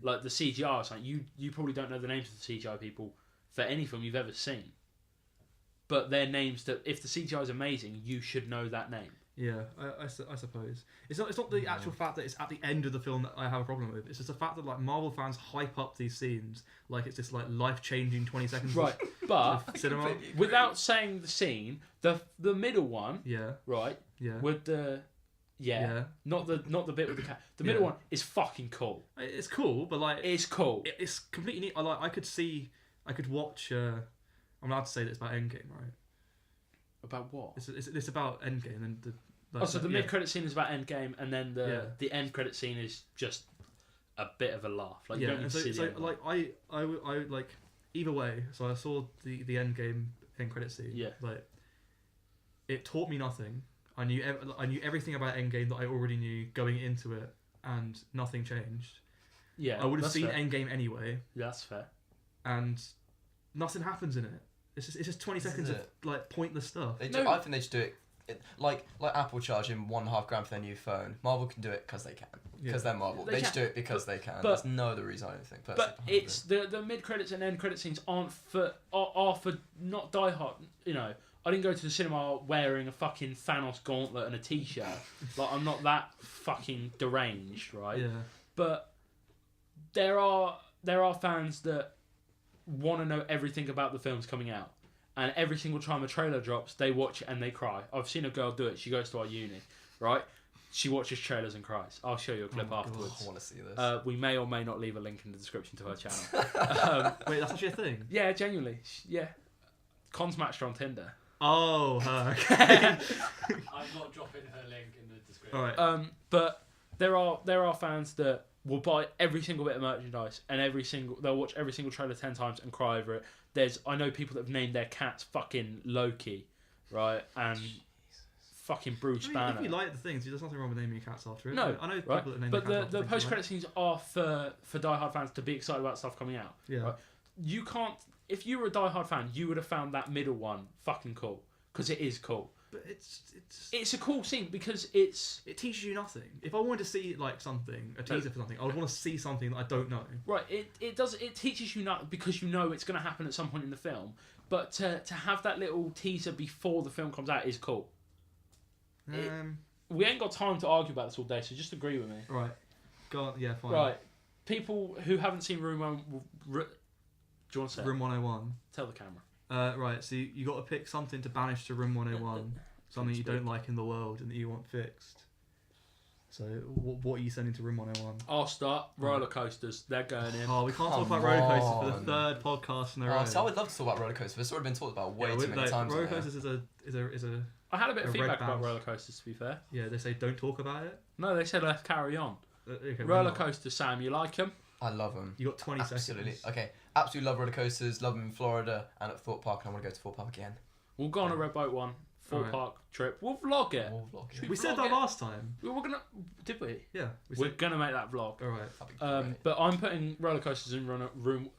[SPEAKER 1] Like the CGI or something. You probably don't know the names of the CGI people for any film you've ever seen. But they're names that, if the CGI is amazing, you should know that name.
[SPEAKER 2] Yeah, I suppose. It's not the actual fact that it's at the end of the film that I have a problem with. It's just the fact that like Marvel fans hype up these scenes like it's this like life-changing 20 seconds
[SPEAKER 1] Right, but
[SPEAKER 2] of cinema.
[SPEAKER 1] without saying the scene, the middle one,
[SPEAKER 2] Yeah,
[SPEAKER 1] right,
[SPEAKER 2] yeah.
[SPEAKER 1] with the... Yeah. Not the bit with the cat. The middle one is fucking cool.
[SPEAKER 2] It's cool, but like
[SPEAKER 1] It's cool.
[SPEAKER 2] it's completely neat. I could watch. I'm allowed to say that it's about Endgame, right?
[SPEAKER 1] About what?
[SPEAKER 2] It's about Endgame and the.
[SPEAKER 1] So the mid-credit scene is about Endgame, and then
[SPEAKER 2] Yeah.
[SPEAKER 1] the end credit scene is just a bit of a laugh. Like you
[SPEAKER 2] Yeah,
[SPEAKER 1] don't need
[SPEAKER 2] and
[SPEAKER 1] to see
[SPEAKER 2] so
[SPEAKER 1] the end
[SPEAKER 2] like I like either way. So I saw the Endgame end credit scene.
[SPEAKER 1] Yeah.
[SPEAKER 2] Like it taught me nothing. I knew everything about Endgame that I already knew going into it, and nothing changed.
[SPEAKER 1] Yeah,
[SPEAKER 2] I would have
[SPEAKER 1] that's
[SPEAKER 2] seen
[SPEAKER 1] fair.
[SPEAKER 2] Endgame anyway,
[SPEAKER 1] Yeah, that's fair.
[SPEAKER 2] and nothing happens in it. It's just 20 seconds of like pointless stuff.
[SPEAKER 3] I
[SPEAKER 1] No.
[SPEAKER 3] think they should do it like Apple charging $1.5 grand for their new phone. Marvel can do it because they can. Because they're Marvel.
[SPEAKER 1] They
[SPEAKER 3] They just
[SPEAKER 1] can.
[SPEAKER 3] do it because they can.
[SPEAKER 1] But-
[SPEAKER 3] There's no other reason, I don't think.
[SPEAKER 1] But it's the mid credits and end credit scenes are for not Die Hard. You know, I didn't go to the cinema wearing a fucking Thanos gauntlet and a t-shirt. Like, I'm not that fucking deranged, right?
[SPEAKER 2] Yeah.
[SPEAKER 1] But there are fans that want to know everything about the films coming out, and every single time a trailer drops, they watch it and they cry. I've seen a girl do it. She goes to our uni, right? She watches trailers and cries. I'll show you a clip afterwards.
[SPEAKER 3] I want to see this.
[SPEAKER 1] We may or may not leave a link in the description to her channel.
[SPEAKER 2] Wait, that's actually a thing.
[SPEAKER 1] Yeah, genuinely. Yeah. Cons matched her on Tinder.
[SPEAKER 2] Oh, her.
[SPEAKER 4] I'm not dropping her link in the description.
[SPEAKER 2] All right.
[SPEAKER 1] But there are fans that will buy every single bit of merchandise and they'll watch every single trailer 10 times and cry over it. I know people that have named their cats fucking Loki, right? And fucking Bruce Banner.
[SPEAKER 2] If you like the things, there's nothing wrong with naming your cats after it.
[SPEAKER 1] No,
[SPEAKER 2] I know people
[SPEAKER 1] right?
[SPEAKER 2] that name
[SPEAKER 1] But
[SPEAKER 2] their cats
[SPEAKER 1] the
[SPEAKER 2] after
[SPEAKER 1] post
[SPEAKER 2] things,
[SPEAKER 1] credit scenes are for Die Hard fans to be excited about stuff coming out.
[SPEAKER 2] Yeah.
[SPEAKER 1] Right? You can't. If you were a Die Hard fan, you would have found that middle one fucking cool, because it is cool.
[SPEAKER 2] But
[SPEAKER 1] It's a cool scene because it's
[SPEAKER 2] it teaches you nothing. If I wanted to see like something, a teaser for something, I would want to see something that I don't know.
[SPEAKER 1] right. It teaches you not because you know it's going to happen at some point in the film. But to have that little teaser before the film comes out is cool. We ain't got time to argue about this all day, so just agree with me.
[SPEAKER 2] Right. Go on. Yeah, fine.
[SPEAKER 1] Right. People who haven't seen Room One, do you want to say?
[SPEAKER 2] Room 101.
[SPEAKER 1] Tell the camera.
[SPEAKER 2] Right, so you got to pick something to banish to Room 101, something you don't like in the world and that you want fixed. So, what are you sending to Room 101?
[SPEAKER 1] I'll start. Roller coasters. They're going in.
[SPEAKER 2] Oh, we can't talk
[SPEAKER 3] Come
[SPEAKER 2] about roller coasters for
[SPEAKER 3] on.
[SPEAKER 2] the third podcast in a row.
[SPEAKER 3] So I would love to talk about roller coasters. It's already been talked about way too many times.
[SPEAKER 2] Roller
[SPEAKER 3] now.
[SPEAKER 2] coasters is a
[SPEAKER 1] I had a bit of
[SPEAKER 2] A red
[SPEAKER 1] feedback about
[SPEAKER 2] bounce.
[SPEAKER 1] roller coasters, to be fair.
[SPEAKER 2] yeah. They say don't talk about it.
[SPEAKER 1] No, they said let's carry on.
[SPEAKER 2] Okay,
[SPEAKER 1] Roller
[SPEAKER 2] we're not.
[SPEAKER 1] coasters, Sam, you like them?
[SPEAKER 3] I love them.
[SPEAKER 2] You got 20
[SPEAKER 3] Absolutely.
[SPEAKER 2] seconds.
[SPEAKER 3] Okay. Absolutely love roller coasters. Love them in Florida and at Thorpe Park. And I want to go to Thorpe Park again.
[SPEAKER 1] We'll go on a Red Boat one, full
[SPEAKER 2] Alright.
[SPEAKER 1] park trip. We'll vlog it.
[SPEAKER 3] We'll vlog it.
[SPEAKER 2] We said
[SPEAKER 1] vlog
[SPEAKER 2] that
[SPEAKER 1] it?
[SPEAKER 2] last time.
[SPEAKER 1] We were gonna, did we?
[SPEAKER 2] Yeah.
[SPEAKER 1] We're gonna make that vlog.
[SPEAKER 2] All right.
[SPEAKER 3] That'd be great.
[SPEAKER 1] But I'm putting roller coasters in room.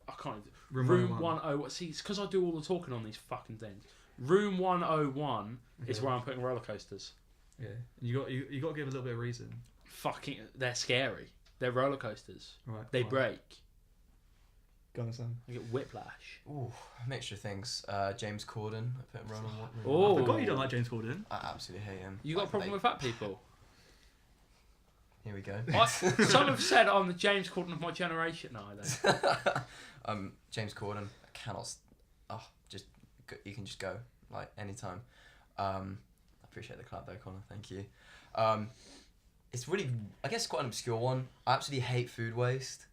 [SPEAKER 1] I can't.
[SPEAKER 2] Room
[SPEAKER 1] Room
[SPEAKER 2] 101.
[SPEAKER 1] 101. See, it's because I do all the talking on these fucking things. Room 101 is
[SPEAKER 2] Okay.
[SPEAKER 1] where I'm putting roller coasters.
[SPEAKER 2] Yeah. You got to give a little bit of reason.
[SPEAKER 1] Fucking, they're scary. They're roller coasters.
[SPEAKER 2] Right.
[SPEAKER 1] They
[SPEAKER 2] fine.
[SPEAKER 1] break.
[SPEAKER 2] Go on, Sam.
[SPEAKER 1] I get whiplash.
[SPEAKER 3] Ooh, a mixture of things. James Corden. I put him round on one.
[SPEAKER 1] Oh.
[SPEAKER 2] I forgot you don't like James Corden.
[SPEAKER 3] I absolutely hate him.
[SPEAKER 1] You got a
[SPEAKER 3] Like,
[SPEAKER 1] problem with fat people?
[SPEAKER 3] Here we go.
[SPEAKER 1] Some have said I'm the James Corden of my generation. No, I don't.
[SPEAKER 3] James Corden. I cannot. You can just go. like anytime. I appreciate the clap there, Connor. Thank you. It's really, I guess, quite an obscure one. I absolutely hate food waste.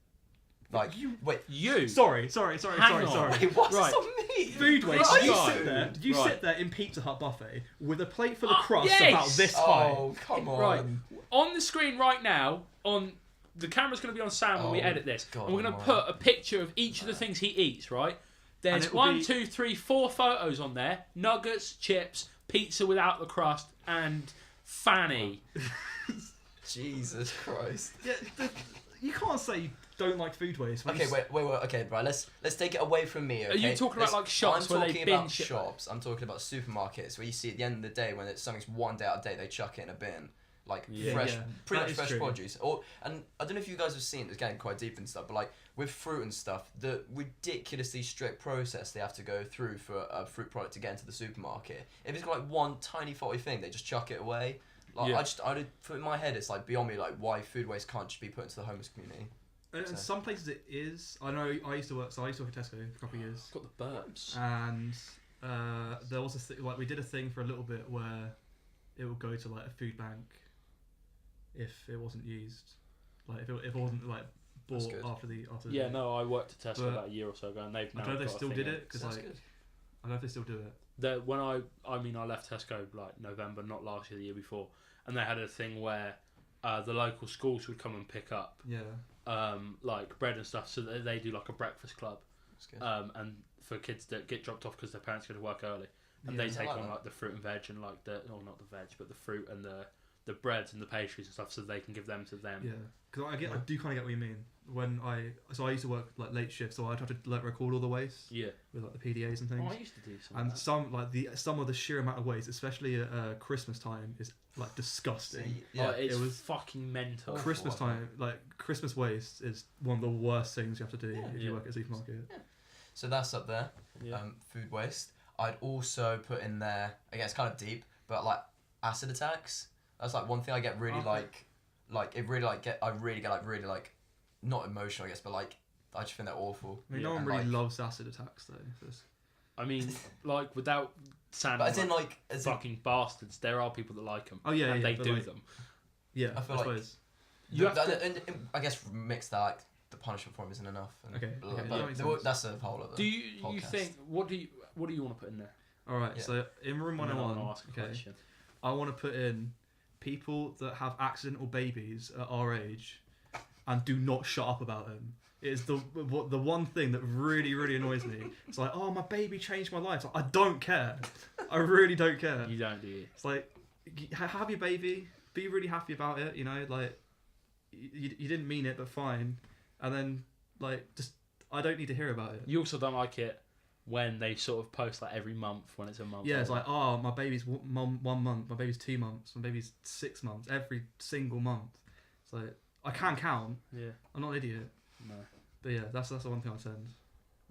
[SPEAKER 3] Like, wait,
[SPEAKER 1] You.
[SPEAKER 2] Sorry.
[SPEAKER 1] Hang on.
[SPEAKER 3] wait, what's
[SPEAKER 2] Right.
[SPEAKER 3] this on me?
[SPEAKER 2] Food waste.
[SPEAKER 3] Right.
[SPEAKER 2] You
[SPEAKER 1] Right.
[SPEAKER 2] sit there. You
[SPEAKER 1] Right.
[SPEAKER 2] sit there in Pizza Hut buffet with a plate full of crust
[SPEAKER 1] yes!
[SPEAKER 2] about this high.
[SPEAKER 3] Oh, come on.
[SPEAKER 1] Right. On the screen right now, the camera's going to be on Sam when we
[SPEAKER 3] Oh,
[SPEAKER 1] edit this,
[SPEAKER 3] God
[SPEAKER 1] and we're going to
[SPEAKER 3] almighty.
[SPEAKER 1] put a picture of each of the things he eats. Right? There's
[SPEAKER 2] it will
[SPEAKER 1] 1,
[SPEAKER 2] be-
[SPEAKER 1] 2, 3, 4 photos on there: nuggets, chips, pizza without the crust, and Fanny.
[SPEAKER 3] Jesus Christ.
[SPEAKER 2] Yeah, you can't say you don't like food waste. when
[SPEAKER 3] Okay,
[SPEAKER 2] you
[SPEAKER 3] wait. Okay, right. Let's take it away from me. Okay?
[SPEAKER 1] Are you talking about, like, shops
[SPEAKER 3] I'm
[SPEAKER 1] where they
[SPEAKER 3] talking
[SPEAKER 1] bin
[SPEAKER 3] about
[SPEAKER 1] shit?
[SPEAKER 3] shops. I'm talking about supermarkets where you see at the end of the day when something's 1 day out of date, they chuck it in a bin, like
[SPEAKER 1] Yeah.
[SPEAKER 3] fresh,
[SPEAKER 2] Yeah,
[SPEAKER 3] pretty
[SPEAKER 2] that
[SPEAKER 3] much
[SPEAKER 2] is
[SPEAKER 3] fresh
[SPEAKER 2] true.
[SPEAKER 3] produce. And I don't know if you guys have seen. It's getting quite deep and stuff, but like with fruit and stuff, the ridiculously strict process they have to go through for a fruit product to get into the supermarket. If it's got like one tiny faulty thing, they just chuck it away. Like
[SPEAKER 1] Yeah.
[SPEAKER 3] in my head, it's like beyond me, like why food waste can't just be put into the homeless community.
[SPEAKER 2] And
[SPEAKER 3] So-
[SPEAKER 2] some places it is. I know. I used to work at Tesco for a couple of years,
[SPEAKER 1] Got the burps.
[SPEAKER 2] and there was like we did a thing for a little bit where it would go to like a food bank if it wasn't used, like if it wasn't like
[SPEAKER 3] That's
[SPEAKER 2] bought
[SPEAKER 3] good.
[SPEAKER 2] after the.
[SPEAKER 1] Yeah, no, I worked at Tesco
[SPEAKER 2] But-
[SPEAKER 1] about a year or so ago, and they've
[SPEAKER 2] I
[SPEAKER 1] now
[SPEAKER 2] don't know if they
[SPEAKER 1] got a
[SPEAKER 2] still
[SPEAKER 1] thing
[SPEAKER 2] did
[SPEAKER 1] in.
[SPEAKER 2] it because
[SPEAKER 3] That's
[SPEAKER 2] like
[SPEAKER 3] good.
[SPEAKER 2] I don't know if they still do it.
[SPEAKER 1] When I left Tesco like November, not last year, the year before, and they had a thing where the local schools would come and pick up
[SPEAKER 2] Yeah.
[SPEAKER 1] like bread and stuff, so that they do like a breakfast club,
[SPEAKER 3] That's good.
[SPEAKER 1] and for kids that get dropped off because their parents go to work early, and
[SPEAKER 2] Yeah.
[SPEAKER 1] they take
[SPEAKER 3] I like
[SPEAKER 1] on
[SPEAKER 3] that.
[SPEAKER 1] like the fruit and veg and like not the veg, but the fruit and the breads and the pastries and stuff, so they can give them to them.
[SPEAKER 2] Yeah, because I do kind of get what you mean. When I used to work like late shifts, so I'd have to like record all the waste
[SPEAKER 1] Yeah.
[SPEAKER 2] with like the PDAs and things.
[SPEAKER 1] Oh, I used to do some.
[SPEAKER 2] And
[SPEAKER 1] of that.
[SPEAKER 2] some of the sheer amount of waste, especially at Christmas time, is like disgusting.
[SPEAKER 3] See,
[SPEAKER 1] Oh,
[SPEAKER 3] yeah.
[SPEAKER 1] it's
[SPEAKER 2] it was-
[SPEAKER 1] fucking mental.
[SPEAKER 3] Oh.
[SPEAKER 2] Christmas time, like Christmas waste, is one of the worst things you have to do if you
[SPEAKER 1] Yeah.
[SPEAKER 2] work at a supermarket.
[SPEAKER 3] So that's up there.
[SPEAKER 1] Yeah.
[SPEAKER 3] Food waste. I'd also put in there. Again, it's kind of deep, but like acid attacks. That's like one thing I get really
[SPEAKER 2] Okay.
[SPEAKER 3] like it really like I really get like really like not emotional I guess, but like I just think they're awful.
[SPEAKER 2] I mean,
[SPEAKER 1] Yeah,
[SPEAKER 2] no one
[SPEAKER 3] and,
[SPEAKER 2] really
[SPEAKER 3] like-
[SPEAKER 2] loves acid attacks though.
[SPEAKER 1] I mean, like without sounding
[SPEAKER 3] But as in
[SPEAKER 1] like
[SPEAKER 3] as in,
[SPEAKER 1] fucking bastards, there are people that like them.
[SPEAKER 2] Oh yeah,
[SPEAKER 1] and
[SPEAKER 2] yeah,
[SPEAKER 1] they
[SPEAKER 2] but,
[SPEAKER 1] do
[SPEAKER 2] like,
[SPEAKER 1] them.
[SPEAKER 2] Yeah,
[SPEAKER 3] I
[SPEAKER 2] I,
[SPEAKER 3] feel like-
[SPEAKER 2] suppose.
[SPEAKER 1] You have to-
[SPEAKER 3] and I guess mix that like, the punishment for him isn't enough. And
[SPEAKER 2] Okay,
[SPEAKER 3] blah,
[SPEAKER 2] okay,
[SPEAKER 3] blah,
[SPEAKER 2] that makes
[SPEAKER 3] blah.
[SPEAKER 2] sense.
[SPEAKER 3] That's a whole other.
[SPEAKER 1] Do you
[SPEAKER 3] podcast.
[SPEAKER 1] think what do you want to put in there?
[SPEAKER 2] All right,
[SPEAKER 3] Yeah.
[SPEAKER 2] so in room
[SPEAKER 1] And then I
[SPEAKER 2] 101,
[SPEAKER 1] wanna ask a
[SPEAKER 2] okay,
[SPEAKER 1] question.
[SPEAKER 2] I want to put in people that have accidental babies at our age and do not shut up about them. It is the one thing that really annoys me. It's like, oh, my baby changed my life. It's like, I don't care. I really don't care.
[SPEAKER 1] You don't, do you?
[SPEAKER 2] It's like, have your baby, be really happy about it. You know, like you didn't mean it, but fine. And then like just I don't need to hear about it.
[SPEAKER 1] You also don't like it when they sort of post like every month when it's a month.
[SPEAKER 2] Yeah, it's
[SPEAKER 1] old.
[SPEAKER 2] like, oh, my baby's 1 month, my baby's 2 months, my baby's 6 months, every single month. It's like, I can count.
[SPEAKER 1] yeah,
[SPEAKER 2] I'm not an idiot.
[SPEAKER 1] no.
[SPEAKER 2] But yeah, that's the one thing I'd send.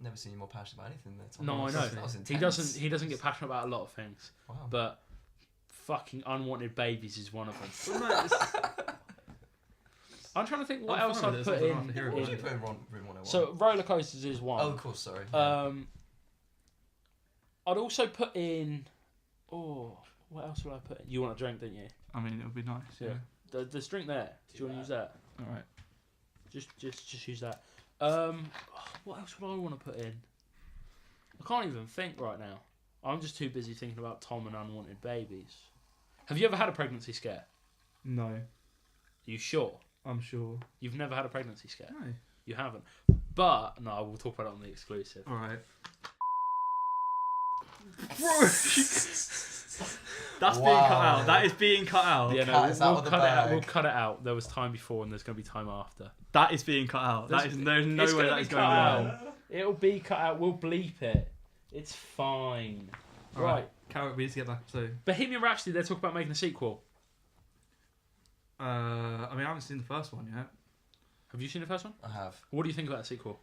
[SPEAKER 3] Never seen you more passionate about anything than Tom.
[SPEAKER 1] No, I
[SPEAKER 3] That
[SPEAKER 1] know.
[SPEAKER 3] was
[SPEAKER 1] He
[SPEAKER 3] intense.
[SPEAKER 1] doesn't get passionate about a lot of things,
[SPEAKER 3] Wow.
[SPEAKER 1] but fucking unwanted babies is one of them.
[SPEAKER 2] But no, it's,
[SPEAKER 1] I'm trying to think what
[SPEAKER 2] I'm
[SPEAKER 1] else
[SPEAKER 2] fine
[SPEAKER 1] I'd
[SPEAKER 2] with it,
[SPEAKER 1] put
[SPEAKER 2] as long as I
[SPEAKER 1] in.
[SPEAKER 2] don't hear
[SPEAKER 3] What would
[SPEAKER 2] about
[SPEAKER 3] you
[SPEAKER 2] it.
[SPEAKER 3] put in room 101?
[SPEAKER 1] So roller coasters is one.
[SPEAKER 3] Oh, of course. Sorry. Yeah.
[SPEAKER 1] I'd also put in. Oh, what else would I put in? You want a drink, don't you?
[SPEAKER 2] I mean, it would be nice.
[SPEAKER 1] Yeah. There's drink there. Do you want to use that?
[SPEAKER 2] All right.
[SPEAKER 1] Just use that. What else would I want to put in? I can't even think right now. I'm just too busy thinking about Tom and unwanted babies. Have you ever had a pregnancy scare?
[SPEAKER 2] No,
[SPEAKER 1] Are you sure?
[SPEAKER 2] I'm sure.
[SPEAKER 1] You've never had a pregnancy scare?
[SPEAKER 2] No.
[SPEAKER 1] You haven't. But no, we'll talk about it on the exclusive.
[SPEAKER 2] All right. Bro, that's being cut
[SPEAKER 3] Wow.
[SPEAKER 2] out. That is being cut out.
[SPEAKER 1] Yeah,
[SPEAKER 3] cat
[SPEAKER 1] no,
[SPEAKER 3] is out
[SPEAKER 1] we'll
[SPEAKER 3] of the
[SPEAKER 1] cut it out.
[SPEAKER 3] bag.
[SPEAKER 1] We'll cut it out. There was time before, and there's going to be time after.
[SPEAKER 2] That is being cut out. There's no
[SPEAKER 1] It's
[SPEAKER 2] way
[SPEAKER 1] gonna
[SPEAKER 2] that
[SPEAKER 1] be
[SPEAKER 2] is
[SPEAKER 1] cut
[SPEAKER 2] going
[SPEAKER 1] out.
[SPEAKER 2] on.
[SPEAKER 1] It'll be cut out. We'll bleep it. It's fine.
[SPEAKER 2] All
[SPEAKER 1] Right.
[SPEAKER 2] Carrot, we need to get back to.
[SPEAKER 1] Bohemian Rhapsody. They're talking about making a sequel.
[SPEAKER 2] I mean, I haven't seen the first one yet.
[SPEAKER 1] Have you seen the first one?
[SPEAKER 3] I have.
[SPEAKER 1] What do you think about the sequel?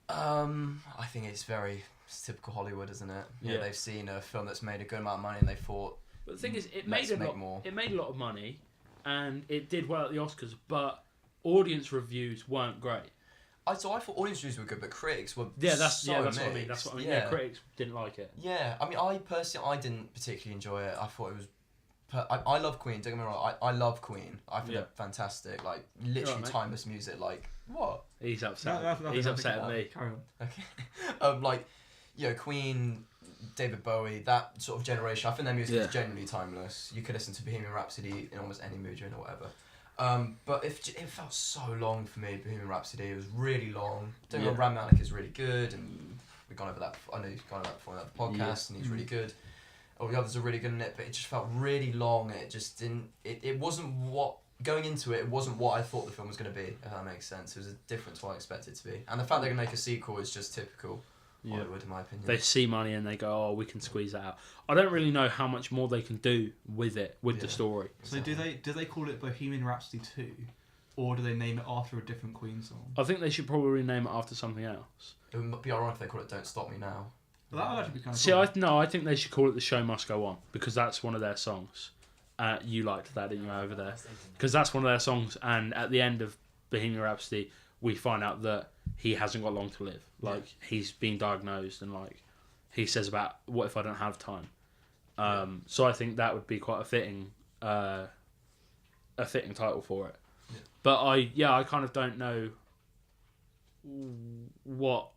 [SPEAKER 3] I think it's typical Hollywood, isn't it?
[SPEAKER 1] Yeah.
[SPEAKER 3] They've seen a film that's made a good amount of money, and they thought,
[SPEAKER 1] But the thing is, it
[SPEAKER 3] Let's
[SPEAKER 1] made a
[SPEAKER 3] make
[SPEAKER 1] lot.
[SPEAKER 3] more.
[SPEAKER 1] It made a lot of money, and it did well at the Oscars. But audience reviews weren't great.
[SPEAKER 3] I thought audience reviews were good, but critics were
[SPEAKER 1] that's
[SPEAKER 3] so
[SPEAKER 1] what I mean.
[SPEAKER 3] mixed.
[SPEAKER 1] That's what I mean. Yeah, critics didn't like it.
[SPEAKER 3] Yeah, I mean, I personally didn't particularly enjoy it. I thought it was. I love Queen. Don't get me wrong. I love Queen. I think they're fantastic. Like literally
[SPEAKER 1] right,
[SPEAKER 3] timeless music. Like what?
[SPEAKER 1] He's upset.
[SPEAKER 2] No,
[SPEAKER 1] He's upset at me.
[SPEAKER 2] Carry on.
[SPEAKER 3] Okay. Like, Queen, David Bowie, that sort of generation. I think their music is genuinely timeless. You could listen to Bohemian Rhapsody in almost any mood you're in or whatever. But it felt so long for me. Bohemian Rhapsody. It was really long. Don't get me wrong, Rami Malek is really good, and we've gone over that. I know you've gone over that before in that podcast, and he's really good. All the others are really good in it, but it just felt really long. It just didn't. It wasn't what going into it. It wasn't what I thought the film was going to be. If that makes sense, it was different to what I expected it to be. And the fact they're going to make a sequel is just typical Hollywood, in my opinion.
[SPEAKER 1] They see money and they go, "Oh, we can squeeze that out." I don't really know how much more they can do with it, with the story.
[SPEAKER 2] So do they call it Bohemian Rhapsody 2, or do they name it after a different Queen song?
[SPEAKER 1] I think they should probably rename it after something else.
[SPEAKER 3] It would be ironic if they call it "Don't Stop Me Now."
[SPEAKER 2] Well, that would actually be kind of
[SPEAKER 1] See,
[SPEAKER 2] cool.
[SPEAKER 1] I think they should call it "The Show Must Go On" because that's one of their songs. You liked that, didn't you, over there? Because that's one of their songs, and at the end of Bohemian Rhapsody, we find out that he hasn't got long to live. Like he's been diagnosed, and like he says about what if I don't have time. So I think that would be quite a fitting title for it. Yeah. But I kind of don't know what.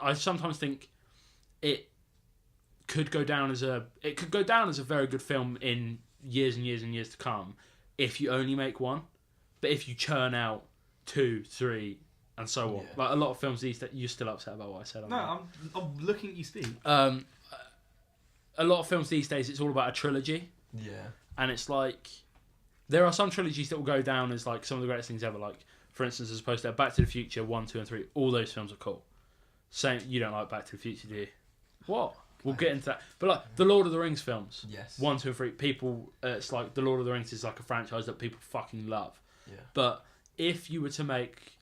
[SPEAKER 1] I sometimes think it could go down as a very good film in years and years and years to come if you only make one. But if you churn out 2, 3, and so on, like a lot of films these days, you're still upset about what I said.
[SPEAKER 2] I'm looking at you speak.
[SPEAKER 1] A lot of films these days, it's all about a trilogy.
[SPEAKER 3] Yeah.
[SPEAKER 1] And it's like there are some trilogies that will go down as like some of the greatest things ever. Like for instance, as opposed to Back to the Future 1, 2, and 3, all those films are cool. Same, you don't like Back to the Future, do you? What? We'll get into that. But like the Lord of the Rings films, 1, 2, and 3, people, it's like the Lord of the Rings is like a franchise that people fucking love.
[SPEAKER 3] Yeah.
[SPEAKER 1] But if you were to make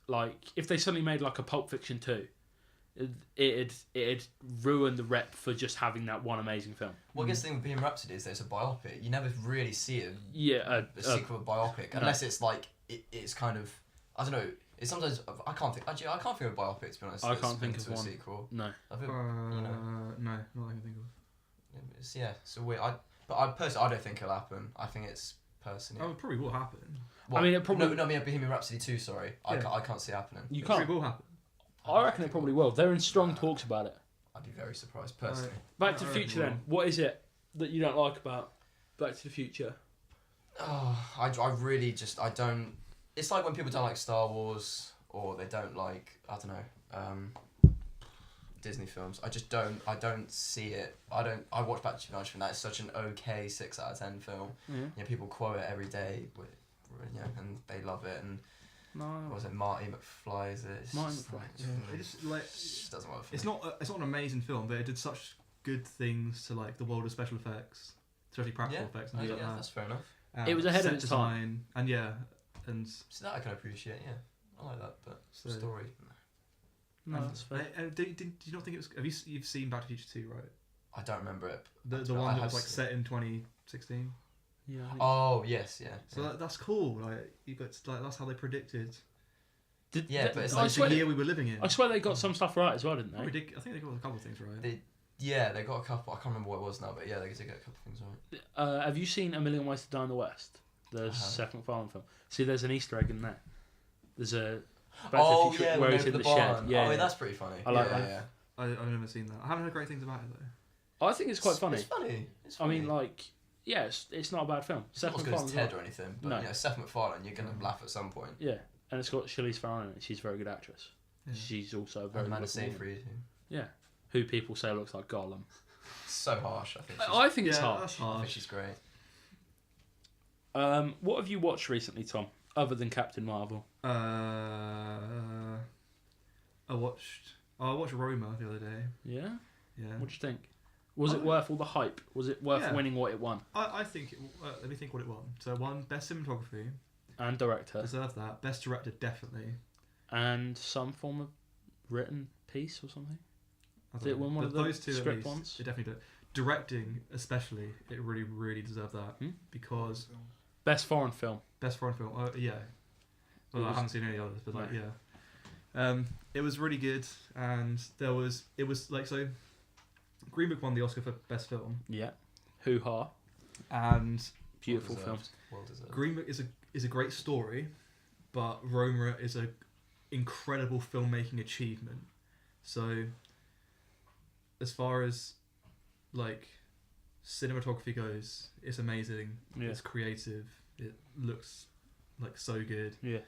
[SPEAKER 1] if they suddenly made like a Pulp Fiction 2, it'd ruin the rep for just having that one amazing film.
[SPEAKER 3] Well, I guess the thing with Bohemian Rhapsody is that it's a biopic. You never really see a sequel of a biopic unless it's like it's kind of, I don't know. It's sometimes I can't think of a biopic, to be honest.
[SPEAKER 1] I can't think of one.
[SPEAKER 3] Sequel.
[SPEAKER 1] No.
[SPEAKER 3] I think,
[SPEAKER 2] no, not I can think of.
[SPEAKER 3] It's weird. I personally, I don't think it'll happen. I think it's personally.
[SPEAKER 2] Oh, it probably will happen.
[SPEAKER 3] What?
[SPEAKER 1] I mean, it probably.
[SPEAKER 3] No, Bohemian Rhapsody 2. Sorry, I can't see it happening.
[SPEAKER 1] You
[SPEAKER 2] It
[SPEAKER 1] can't.
[SPEAKER 2] probably will happen.
[SPEAKER 1] I reckon it probably will. They're in strong talks about it.
[SPEAKER 3] I'd be very surprised personally.
[SPEAKER 1] Back to the Future, then. What is it that you don't like about Back to the Future?
[SPEAKER 3] Oh, I really just I don't. It's like when people don't like Star Wars or they don't like Disney films. I just don't. I don't see it. I watch Back to the Future and that's such an okay 6 out of 10 film.
[SPEAKER 1] Yeah.
[SPEAKER 3] People quote it every day, and they love it. And what was it? Marty McFly is it?
[SPEAKER 1] Marty McFly.
[SPEAKER 2] It
[SPEAKER 3] just doesn't work for
[SPEAKER 2] it's
[SPEAKER 3] me.
[SPEAKER 2] not an amazing film, but it did such good things to like the world of special effects, especially practical effects. And things like that.
[SPEAKER 3] That's fair enough.
[SPEAKER 1] It was ahead of
[SPEAKER 2] set
[SPEAKER 1] its time.
[SPEAKER 2] design, and
[SPEAKER 3] So that I can appreciate. Yeah, I like that. But story.
[SPEAKER 1] No, that's fair.
[SPEAKER 2] Did you not think it was? You've seen Back to the Future 2, right?
[SPEAKER 3] I don't remember it.
[SPEAKER 2] The one that was like set in 2016.
[SPEAKER 1] Yeah.
[SPEAKER 3] Oh yes, yeah.
[SPEAKER 2] So that's cool. Like you got that's how they predicted.
[SPEAKER 3] But it's
[SPEAKER 2] Like
[SPEAKER 3] like
[SPEAKER 2] the year we were living in.
[SPEAKER 1] I swear they got some stuff right as well, didn't they?
[SPEAKER 2] I think they got a couple of things right.
[SPEAKER 3] They got a couple. I can't remember what it was now, but yeah, they did get a couple of things right.
[SPEAKER 1] Have you seen A Million Ways to Die in the West? The second Farm film. See, there's an Easter egg in there. There's a Back to the Future where he's in the shed.
[SPEAKER 3] Yeah, that's pretty funny.
[SPEAKER 1] I like that.
[SPEAKER 3] Yeah.
[SPEAKER 2] I've never seen that. I haven't heard great things about it though.
[SPEAKER 1] I think it's quite funny.
[SPEAKER 3] It's funny.
[SPEAKER 1] I mean, it's not a bad film.
[SPEAKER 3] It's not as good as Ted or anything, but
[SPEAKER 1] No.
[SPEAKER 3] Seth MacFarlane, you're gonna laugh at some point.
[SPEAKER 1] Yeah, and it's got Charlize Theron in it. She's a very good actress.
[SPEAKER 2] Yeah.
[SPEAKER 1] She's also a
[SPEAKER 3] And
[SPEAKER 1] very
[SPEAKER 3] Amanda
[SPEAKER 1] good woman.
[SPEAKER 3] Seyfried.
[SPEAKER 1] Yeah, who people say looks like Gollum.
[SPEAKER 3] So harsh.
[SPEAKER 1] I think it's harsh.
[SPEAKER 2] That's
[SPEAKER 3] I think
[SPEAKER 2] harsh.
[SPEAKER 3] she's great.
[SPEAKER 1] What have you watched recently, Tom, other than Captain Marvel?
[SPEAKER 2] I watched Roma the other day.
[SPEAKER 1] Yeah.
[SPEAKER 2] Yeah.
[SPEAKER 1] What do you think? Was it worth all the hype? Was it worth winning what it won?
[SPEAKER 2] I think. Let me think what it won. So it won best cinematography.
[SPEAKER 1] And director.
[SPEAKER 2] Deserved that. Best director definitely.
[SPEAKER 1] And some form of written piece or something.
[SPEAKER 2] I
[SPEAKER 1] Did it win one of
[SPEAKER 2] those two
[SPEAKER 1] script
[SPEAKER 2] at least,
[SPEAKER 1] ones?
[SPEAKER 2] It definitely did. Directing especially, it really really deserved that because
[SPEAKER 1] Best foreign film.
[SPEAKER 2] best foreign film. Yeah. Well, I haven't seen any others, but It was really good, and it was like so. Green Book won the Oscar for Best Film,
[SPEAKER 1] Yeah. Hoo ha.
[SPEAKER 2] and
[SPEAKER 1] Beautiful
[SPEAKER 3] Well
[SPEAKER 1] film.
[SPEAKER 3] deserved. Well deserved.
[SPEAKER 2] Green Book is a great story, but Roma is a incredible filmmaking achievement. So, as far as like cinematography goes, it's amazing.
[SPEAKER 1] Yeah.
[SPEAKER 2] It's creative. It looks like so good.
[SPEAKER 1] Yeah.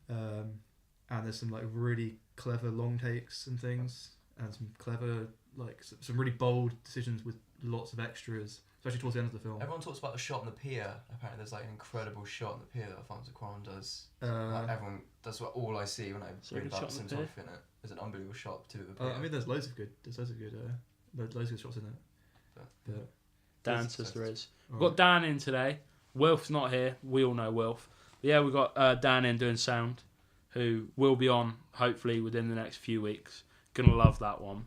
[SPEAKER 2] And there's some like really clever long takes and things, and some clever like some really bold decisions with lots of extras, especially towards the end of the film.
[SPEAKER 3] Everyone talks about the shot on the pier. Apparently, there's like an incredible shot on the pier that Alfonso Cuarón does. Like, everyone, that's what all I see when I
[SPEAKER 1] Is there
[SPEAKER 3] read
[SPEAKER 1] a
[SPEAKER 3] about
[SPEAKER 1] shot on the
[SPEAKER 3] cinematography in it. There's an unbelievable shot to the pier.
[SPEAKER 2] I mean, there's loads of good shots in it. But
[SPEAKER 1] Dan
[SPEAKER 3] Yes,
[SPEAKER 1] says
[SPEAKER 3] yes.
[SPEAKER 1] there is. We've
[SPEAKER 2] alright.
[SPEAKER 1] got Dan in today. Wilf's not here. We all know Wilf. But yeah, we've got Dan in doing sound, who will be on hopefully within the next few weeks. Gonna love that one.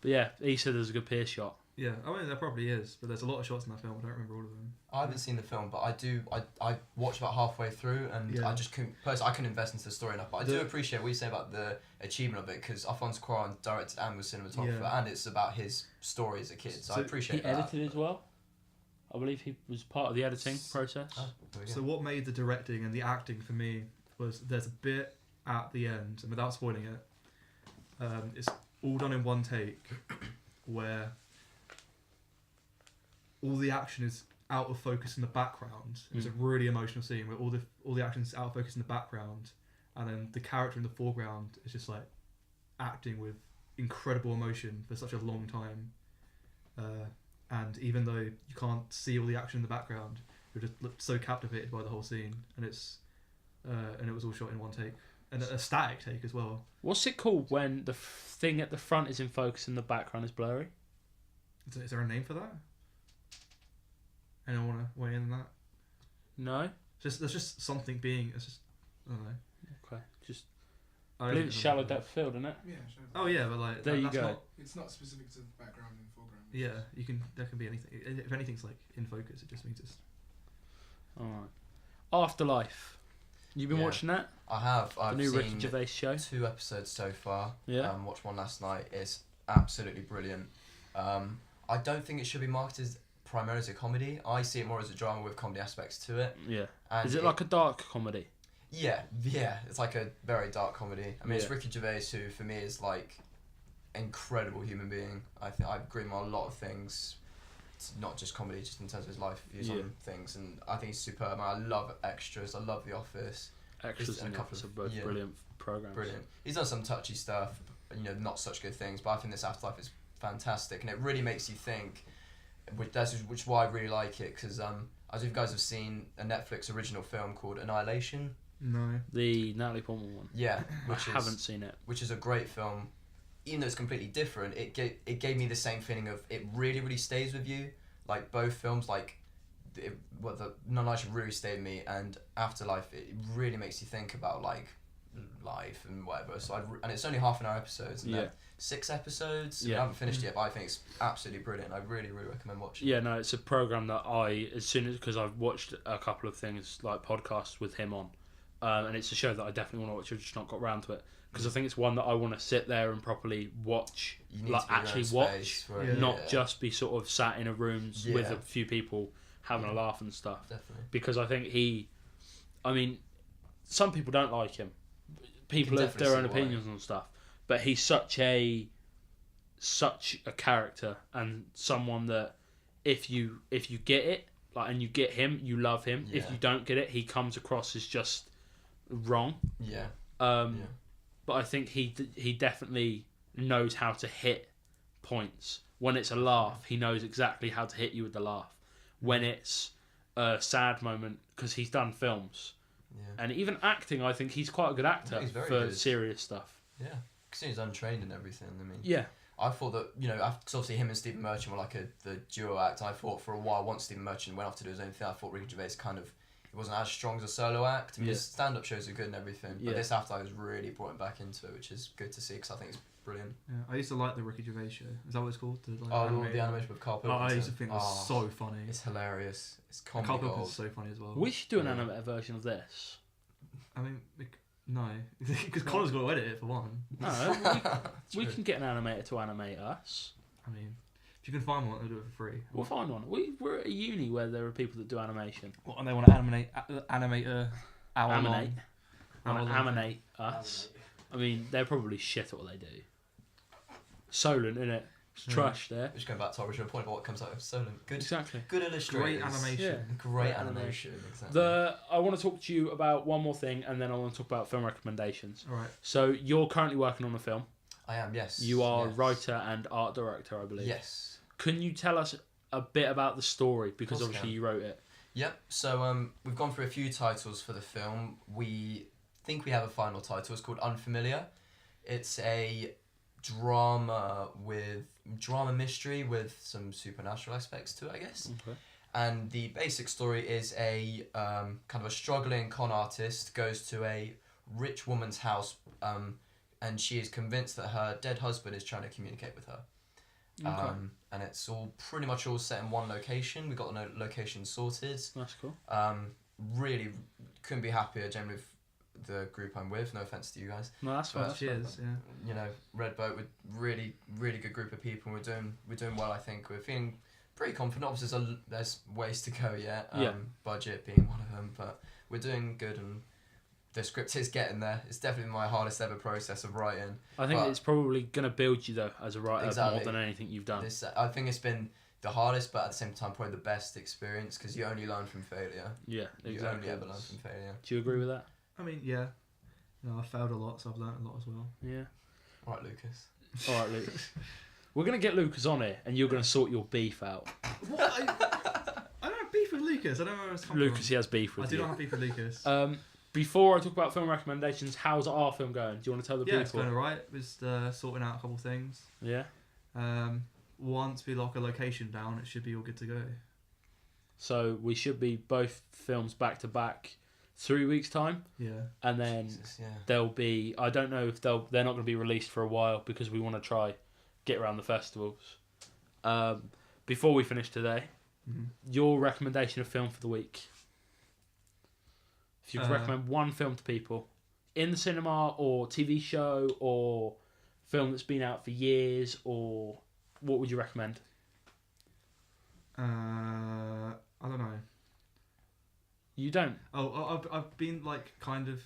[SPEAKER 1] But yeah, he said there's a good pier shot.
[SPEAKER 2] Yeah, I mean there probably is, but there's a lot of shots in that film. I don't remember all of them.
[SPEAKER 3] I haven't seen the film, but I do. I watched about halfway through, and
[SPEAKER 2] Yeah.
[SPEAKER 3] I just couldn't. Personally, I couldn't invest into the story enough. But I do
[SPEAKER 2] The-
[SPEAKER 3] appreciate what you say about the achievement of it, because Alfonso Cuarón directed and was cinematographer,
[SPEAKER 2] Yeah.
[SPEAKER 3] and it's about his story as a kid. So I
[SPEAKER 2] So
[SPEAKER 3] appreciate
[SPEAKER 1] He
[SPEAKER 3] that.
[SPEAKER 1] edited as well. I believe he was part of the editing process.
[SPEAKER 3] Oh, there we go.
[SPEAKER 2] So what made the directing and the acting for me was there's a bit at the end, and without spoiling it, it's all done in one take, where all the action is out of focus in the background. It's a really emotional scene where all the action is out of focus in the background, and then the character in the foreground is just like acting with incredible emotion for such a long time. And even though you can't see all the action in the background, you're just so captivated by the whole scene, and it was all shot in one take, and a static take as well.
[SPEAKER 1] What's it called when the thing at the front is in focus and the background is blurry?
[SPEAKER 2] Is there a name for that? Anyone want to weigh in on that?
[SPEAKER 1] No?
[SPEAKER 2] There's just something being. It's just I don't know.
[SPEAKER 1] Okay. Just
[SPEAKER 2] I
[SPEAKER 1] I
[SPEAKER 2] don't
[SPEAKER 1] believe
[SPEAKER 2] think
[SPEAKER 1] it's
[SPEAKER 2] there's
[SPEAKER 1] shallow
[SPEAKER 2] a name for
[SPEAKER 1] depth field, isn't it?
[SPEAKER 4] Yeah, sure.
[SPEAKER 2] that. Oh yeah, but like
[SPEAKER 1] There you
[SPEAKER 2] that's
[SPEAKER 1] go.
[SPEAKER 2] Not,
[SPEAKER 4] It's not specific to the background and foreground.
[SPEAKER 2] yeah, there can be anything. If anything's like in focus, it just means it's.
[SPEAKER 1] Alright. Afterlife. You been
[SPEAKER 3] Yeah.
[SPEAKER 1] watching that?
[SPEAKER 3] I have.
[SPEAKER 1] The
[SPEAKER 3] I've
[SPEAKER 1] new Ricky
[SPEAKER 3] seen
[SPEAKER 1] Gervais show?
[SPEAKER 3] 2 episodes so far.
[SPEAKER 1] Yeah.
[SPEAKER 3] Watched one last night. It's absolutely brilliant. I don't think it should be marketed primarily as a comedy. I see it more as a drama with comedy aspects to it.
[SPEAKER 1] Yeah.
[SPEAKER 3] And
[SPEAKER 1] Is it like a dark comedy?
[SPEAKER 3] Yeah. It's like a very dark comedy. I mean, it's
[SPEAKER 1] Yeah.
[SPEAKER 3] Ricky Gervais, who for me is like incredible human being. I think I agree with him on a lot of things. It's not just comedy, just in terms of his life views
[SPEAKER 1] Yeah.
[SPEAKER 3] on things, and I think he's superb. I love Extras. I love The Office.
[SPEAKER 1] Extras
[SPEAKER 3] and
[SPEAKER 1] and
[SPEAKER 3] a couple
[SPEAKER 1] Office are
[SPEAKER 3] of-
[SPEAKER 1] both
[SPEAKER 3] yeah.
[SPEAKER 1] brilliant programs.
[SPEAKER 3] Brilliant. He's done some touchy stuff, not such good things, but I think this Afterlife is fantastic, and it really makes you think, which is why I really like it, because I don't know if you guys have seen a Netflix original film called Annihilation.
[SPEAKER 2] No.
[SPEAKER 1] The Natalie Portman one.
[SPEAKER 3] Yeah,
[SPEAKER 1] I haven't seen it.
[SPEAKER 3] which is a great film. Even though it's completely different, it gave me the same feeling of it really, really stays with you. Like both films, like the Annihilation really stayed with me, and Afterlife, it really makes you think about like life and whatever. So and it's only half an hour episodes, and
[SPEAKER 1] Yeah.
[SPEAKER 3] they're 6 episodes.
[SPEAKER 1] Yeah.
[SPEAKER 3] I haven't finished it yet, but I think it's absolutely brilliant. I really, really recommend watching.
[SPEAKER 1] Yeah, no, it's a program that because I've watched a couple of things like podcasts with him on, and it's a show that I definitely want to watch. I've just not got round to it because I think it's one that I want to sit there and properly watch,
[SPEAKER 3] You need
[SPEAKER 1] like
[SPEAKER 3] to be in your
[SPEAKER 1] actually
[SPEAKER 3] own
[SPEAKER 1] watch,
[SPEAKER 3] space for it,
[SPEAKER 2] Yeah.
[SPEAKER 1] not just be sort of sat in a room with
[SPEAKER 3] Yeah.
[SPEAKER 1] a few people having a laugh and stuff.
[SPEAKER 3] Definitely.
[SPEAKER 1] Because I think some people don't like him. People have
[SPEAKER 3] definitely
[SPEAKER 1] their own
[SPEAKER 3] see why.
[SPEAKER 1] opinions on stuff, but he's such a character and someone that if you get it, like, and you get him, you love him. If
[SPEAKER 3] Yeah.
[SPEAKER 1] you don't get it, he comes across as just wrong.
[SPEAKER 3] Yeah.
[SPEAKER 1] Yeah.
[SPEAKER 3] Yeah.
[SPEAKER 1] But I think he definitely knows how to hit points. When it's a laugh, he knows exactly how to hit you with the laugh. When it's a sad moment, because he's done films.
[SPEAKER 3] Yeah.
[SPEAKER 1] And even acting, I think he's quite a good actor
[SPEAKER 3] he's very
[SPEAKER 1] for
[SPEAKER 3] good.
[SPEAKER 1] serious stuff.
[SPEAKER 3] Yeah. Because he's untrained and everything. I mean.
[SPEAKER 1] Yeah.
[SPEAKER 3] I thought that, because obviously him and Stephen Merchant were like the duo act, and I thought for a while, once Stephen Merchant went off to do his own thing, I thought Ricky Gervais he wasn't as strong as a solo act. I mean,
[SPEAKER 1] Yeah.
[SPEAKER 3] his stand-up shows are good and everything,
[SPEAKER 1] Yeah.
[SPEAKER 3] but this Afterlife has really brought him back into it, which is good to see, because I think it's brilliant.
[SPEAKER 2] Yeah, I used to like the Ricky Gervais show. Is that what it's called? The
[SPEAKER 3] animation with Carl
[SPEAKER 2] Oh, I
[SPEAKER 3] Pilkington.
[SPEAKER 2] used to think it was so funny.
[SPEAKER 3] It's hilarious. It's
[SPEAKER 2] Carl
[SPEAKER 3] comedy
[SPEAKER 2] Pilkington's
[SPEAKER 3] gold.
[SPEAKER 2] so funny as well.
[SPEAKER 1] We should do an
[SPEAKER 3] Yeah.
[SPEAKER 1] animated version of this.
[SPEAKER 2] I mean, No, because Connor's got to edit it for one.
[SPEAKER 1] No, we can get an animator to animate us.
[SPEAKER 2] I mean, if you can find one, they'll do it for free.
[SPEAKER 1] We'll find one. We're at a uni where there are people that do animation.
[SPEAKER 2] What, and they want to animate a hour
[SPEAKER 1] Aminate.
[SPEAKER 2] long.
[SPEAKER 1] Want to aminate us. I mean, they're probably shit at what they do. Solent, innit? It's trash there.
[SPEAKER 3] Just going back to our original point about what comes out of Solent. Good,
[SPEAKER 1] Exactly.
[SPEAKER 3] good illustrators.
[SPEAKER 2] Great animation.
[SPEAKER 1] Yeah.
[SPEAKER 3] Great animation. Exactly.
[SPEAKER 1] I want to talk to you about one more thing, and then I want to talk about film recommendations.
[SPEAKER 2] All right.
[SPEAKER 1] So you're currently working on a film.
[SPEAKER 3] I am, yes.
[SPEAKER 1] You are
[SPEAKER 3] yes.
[SPEAKER 1] writer and art director, I believe.
[SPEAKER 3] Yes.
[SPEAKER 1] Can you tell us a bit about the story? Because
[SPEAKER 3] Of course I
[SPEAKER 1] obviously
[SPEAKER 3] can.
[SPEAKER 1] you wrote it.
[SPEAKER 3] Yep. So we've gone through a few titles for the film. We think we have a final title. It's called Unfamiliar. It's a drama mystery with some supernatural aspects to it, I guess.
[SPEAKER 1] Okay.
[SPEAKER 3] And the basic story is a kind of a struggling con artist goes to a rich woman's house, and she is convinced that her dead husband is trying to communicate with her.
[SPEAKER 1] Okay.
[SPEAKER 3] And it's all pretty much all set in one location. We got the location sorted.
[SPEAKER 1] That's cool.
[SPEAKER 3] Really couldn't be happier generally with the group I'm with. No offense to you guys.
[SPEAKER 1] No, that's fine.
[SPEAKER 3] But-
[SPEAKER 2] Cheers. Yeah.
[SPEAKER 3] You know, Red Boat with really good group of people. We're doing well. I think we're feeling pretty confident. Obviously, there's ways to go yet.
[SPEAKER 1] Yeah.
[SPEAKER 3] Budget being one of them, but we're doing good, and the script is getting there. It's definitely my hardest ever process of writing.
[SPEAKER 1] I think
[SPEAKER 3] But-
[SPEAKER 1] it's probably going to build you, though, as a writer
[SPEAKER 3] Exactly.
[SPEAKER 1] more than anything you've done.
[SPEAKER 3] I think it's been the hardest, but at the same time, probably the best experience because you only learn from failure.
[SPEAKER 1] Yeah, exactly.
[SPEAKER 3] You only ever learn from failure.
[SPEAKER 1] Do you agree with that?
[SPEAKER 2] I mean, yeah. No, I failed a lot, so I've learned a lot as well.
[SPEAKER 1] Yeah.
[SPEAKER 3] All right, Lucas.
[SPEAKER 1] All right, Luke. We're going to get Lucas on here, and you're going to sort your beef out.
[SPEAKER 2] What? I don't have beef with Lucas. I don't know where it's come
[SPEAKER 1] Lucas, he
[SPEAKER 2] from.
[SPEAKER 1] has beef
[SPEAKER 2] I
[SPEAKER 1] with
[SPEAKER 2] do
[SPEAKER 1] you.
[SPEAKER 2] not have beef with Lucas.
[SPEAKER 1] Before I talk about film recommendations, how's our film going? Do you want to tell the
[SPEAKER 2] Yeah, it's
[SPEAKER 1] people?
[SPEAKER 2] going alright. Just sorting out a couple things.
[SPEAKER 1] Yeah.
[SPEAKER 2] Once we lock a location down, it should be all good to go.
[SPEAKER 1] So we should be both films back to back 3 weeks time,
[SPEAKER 2] Yeah.
[SPEAKER 1] and then
[SPEAKER 3] Jesus, yeah.
[SPEAKER 1] they'll be. I don't know if they're not going to be released for a while because we want to try get around the festivals. Before we finish today,
[SPEAKER 2] Mhm.
[SPEAKER 1] your recommendation of film for the week. If you could
[SPEAKER 2] Uh,
[SPEAKER 1] recommend one film to people in the cinema or TV show or film that's been out for years, or what would you recommend?
[SPEAKER 2] I don't know.
[SPEAKER 1] You don't.
[SPEAKER 2] I've been like kind of.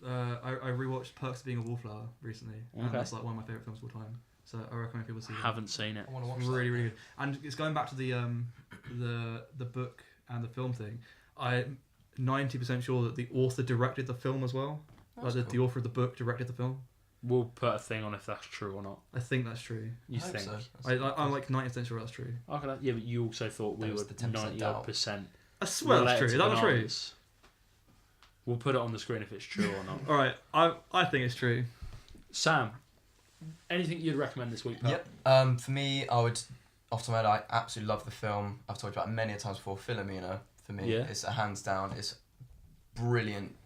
[SPEAKER 2] I rewatched Perks of Being a Wallflower recently,
[SPEAKER 1] Okay.
[SPEAKER 2] and that's like one of my favorite films of all time. So I recommend people see it.
[SPEAKER 1] Haven't seen it.
[SPEAKER 3] I want to watch
[SPEAKER 2] It's
[SPEAKER 3] that.
[SPEAKER 2] really good, and it's going back to the book and the film thing. I'm 90% sure that the author directed the film as well.
[SPEAKER 3] That's
[SPEAKER 2] Like the
[SPEAKER 3] cool.
[SPEAKER 2] author of the book directed the film.
[SPEAKER 1] We'll put a thing on if that's true or not.
[SPEAKER 2] I think that's true.
[SPEAKER 1] You
[SPEAKER 3] I hope
[SPEAKER 1] think?
[SPEAKER 3] so. That's
[SPEAKER 2] I'm like 90% sure that's true.
[SPEAKER 1] Okay, yeah, but you also thought we
[SPEAKER 3] There
[SPEAKER 1] were
[SPEAKER 3] was the 10%
[SPEAKER 1] 90%
[SPEAKER 3] doubt.
[SPEAKER 1] percent.
[SPEAKER 2] I swear that's true. Is that not true?
[SPEAKER 1] We'll put it on the screen if it's true or not.
[SPEAKER 2] All right, I think it's true.
[SPEAKER 1] Sam, anything you'd recommend this week, pal?
[SPEAKER 3] Yep. For me, I would, off the top of my head, I absolutely love the film. I've talked about it many times before. Philomena, for me,
[SPEAKER 1] Yeah.
[SPEAKER 3] it's a hands down. It's brilliant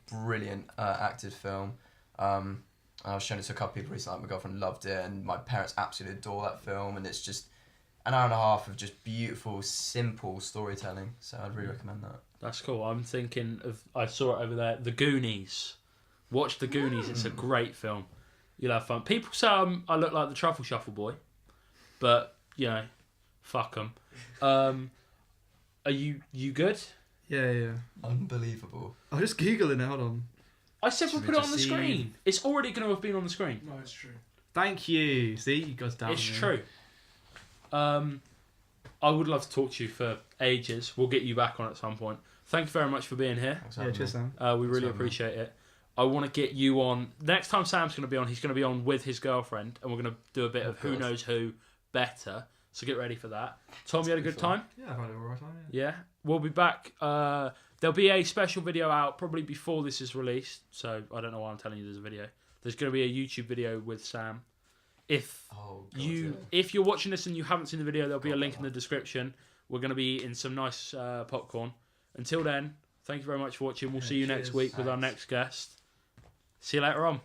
[SPEAKER 3] acted film. I was showing it to a couple of people recently. Like my girlfriend loved it, and my parents absolutely adore that film. And it's just an hour and a half of just beautiful, simple storytelling. So I'd really recommend that.
[SPEAKER 1] That's cool. I'm thinking of. I saw it over there. The Goonies. Watch The Goonies. It's a great film. You'll have fun. People say I look like the Truffle Shuffle boy, but you know, fuck them. Are you good?
[SPEAKER 2] Yeah.
[SPEAKER 3] Unbelievable.
[SPEAKER 2] I'm just googling it. Hold on.
[SPEAKER 1] I said we'll
[SPEAKER 3] Should
[SPEAKER 1] put
[SPEAKER 3] we
[SPEAKER 1] it on the
[SPEAKER 3] just see?
[SPEAKER 1] screen. It's already going to have been on the screen.
[SPEAKER 4] No, it's true.
[SPEAKER 2] Thank you. See, you guys down.
[SPEAKER 1] It's true. I would love to talk to you for ages. We'll get you back on at some point. Thank you very much for being here.
[SPEAKER 3] Thanks for
[SPEAKER 2] Yeah,
[SPEAKER 3] having
[SPEAKER 2] cheers,
[SPEAKER 3] me.
[SPEAKER 2] Sam.
[SPEAKER 1] We really
[SPEAKER 3] having me.
[SPEAKER 1] appreciate it. I want to get you on. Next time Sam's going to be on, he's going to be on with his girlfriend, and we're going to do a bit of Who
[SPEAKER 3] God.
[SPEAKER 1] Knows Who better. So get ready for that. Tom, you had a good time?
[SPEAKER 2] Yeah, I've had it all right time. Yeah.
[SPEAKER 1] Yeah. We'll be back. There'll be a special video out probably before this is released. So I don't know why I'm telling you there's a video. There's going to be a YouTube video with Sam. If
[SPEAKER 3] Oh, God,
[SPEAKER 1] if you're watching this and you haven't seen the video, there'll be a link in the description. We're going to be eating some nice popcorn. Until then, thank you very much for watching. We'll see you next
[SPEAKER 2] cheers.
[SPEAKER 1] week with our
[SPEAKER 3] Thanks.
[SPEAKER 1] next guest. See you later on.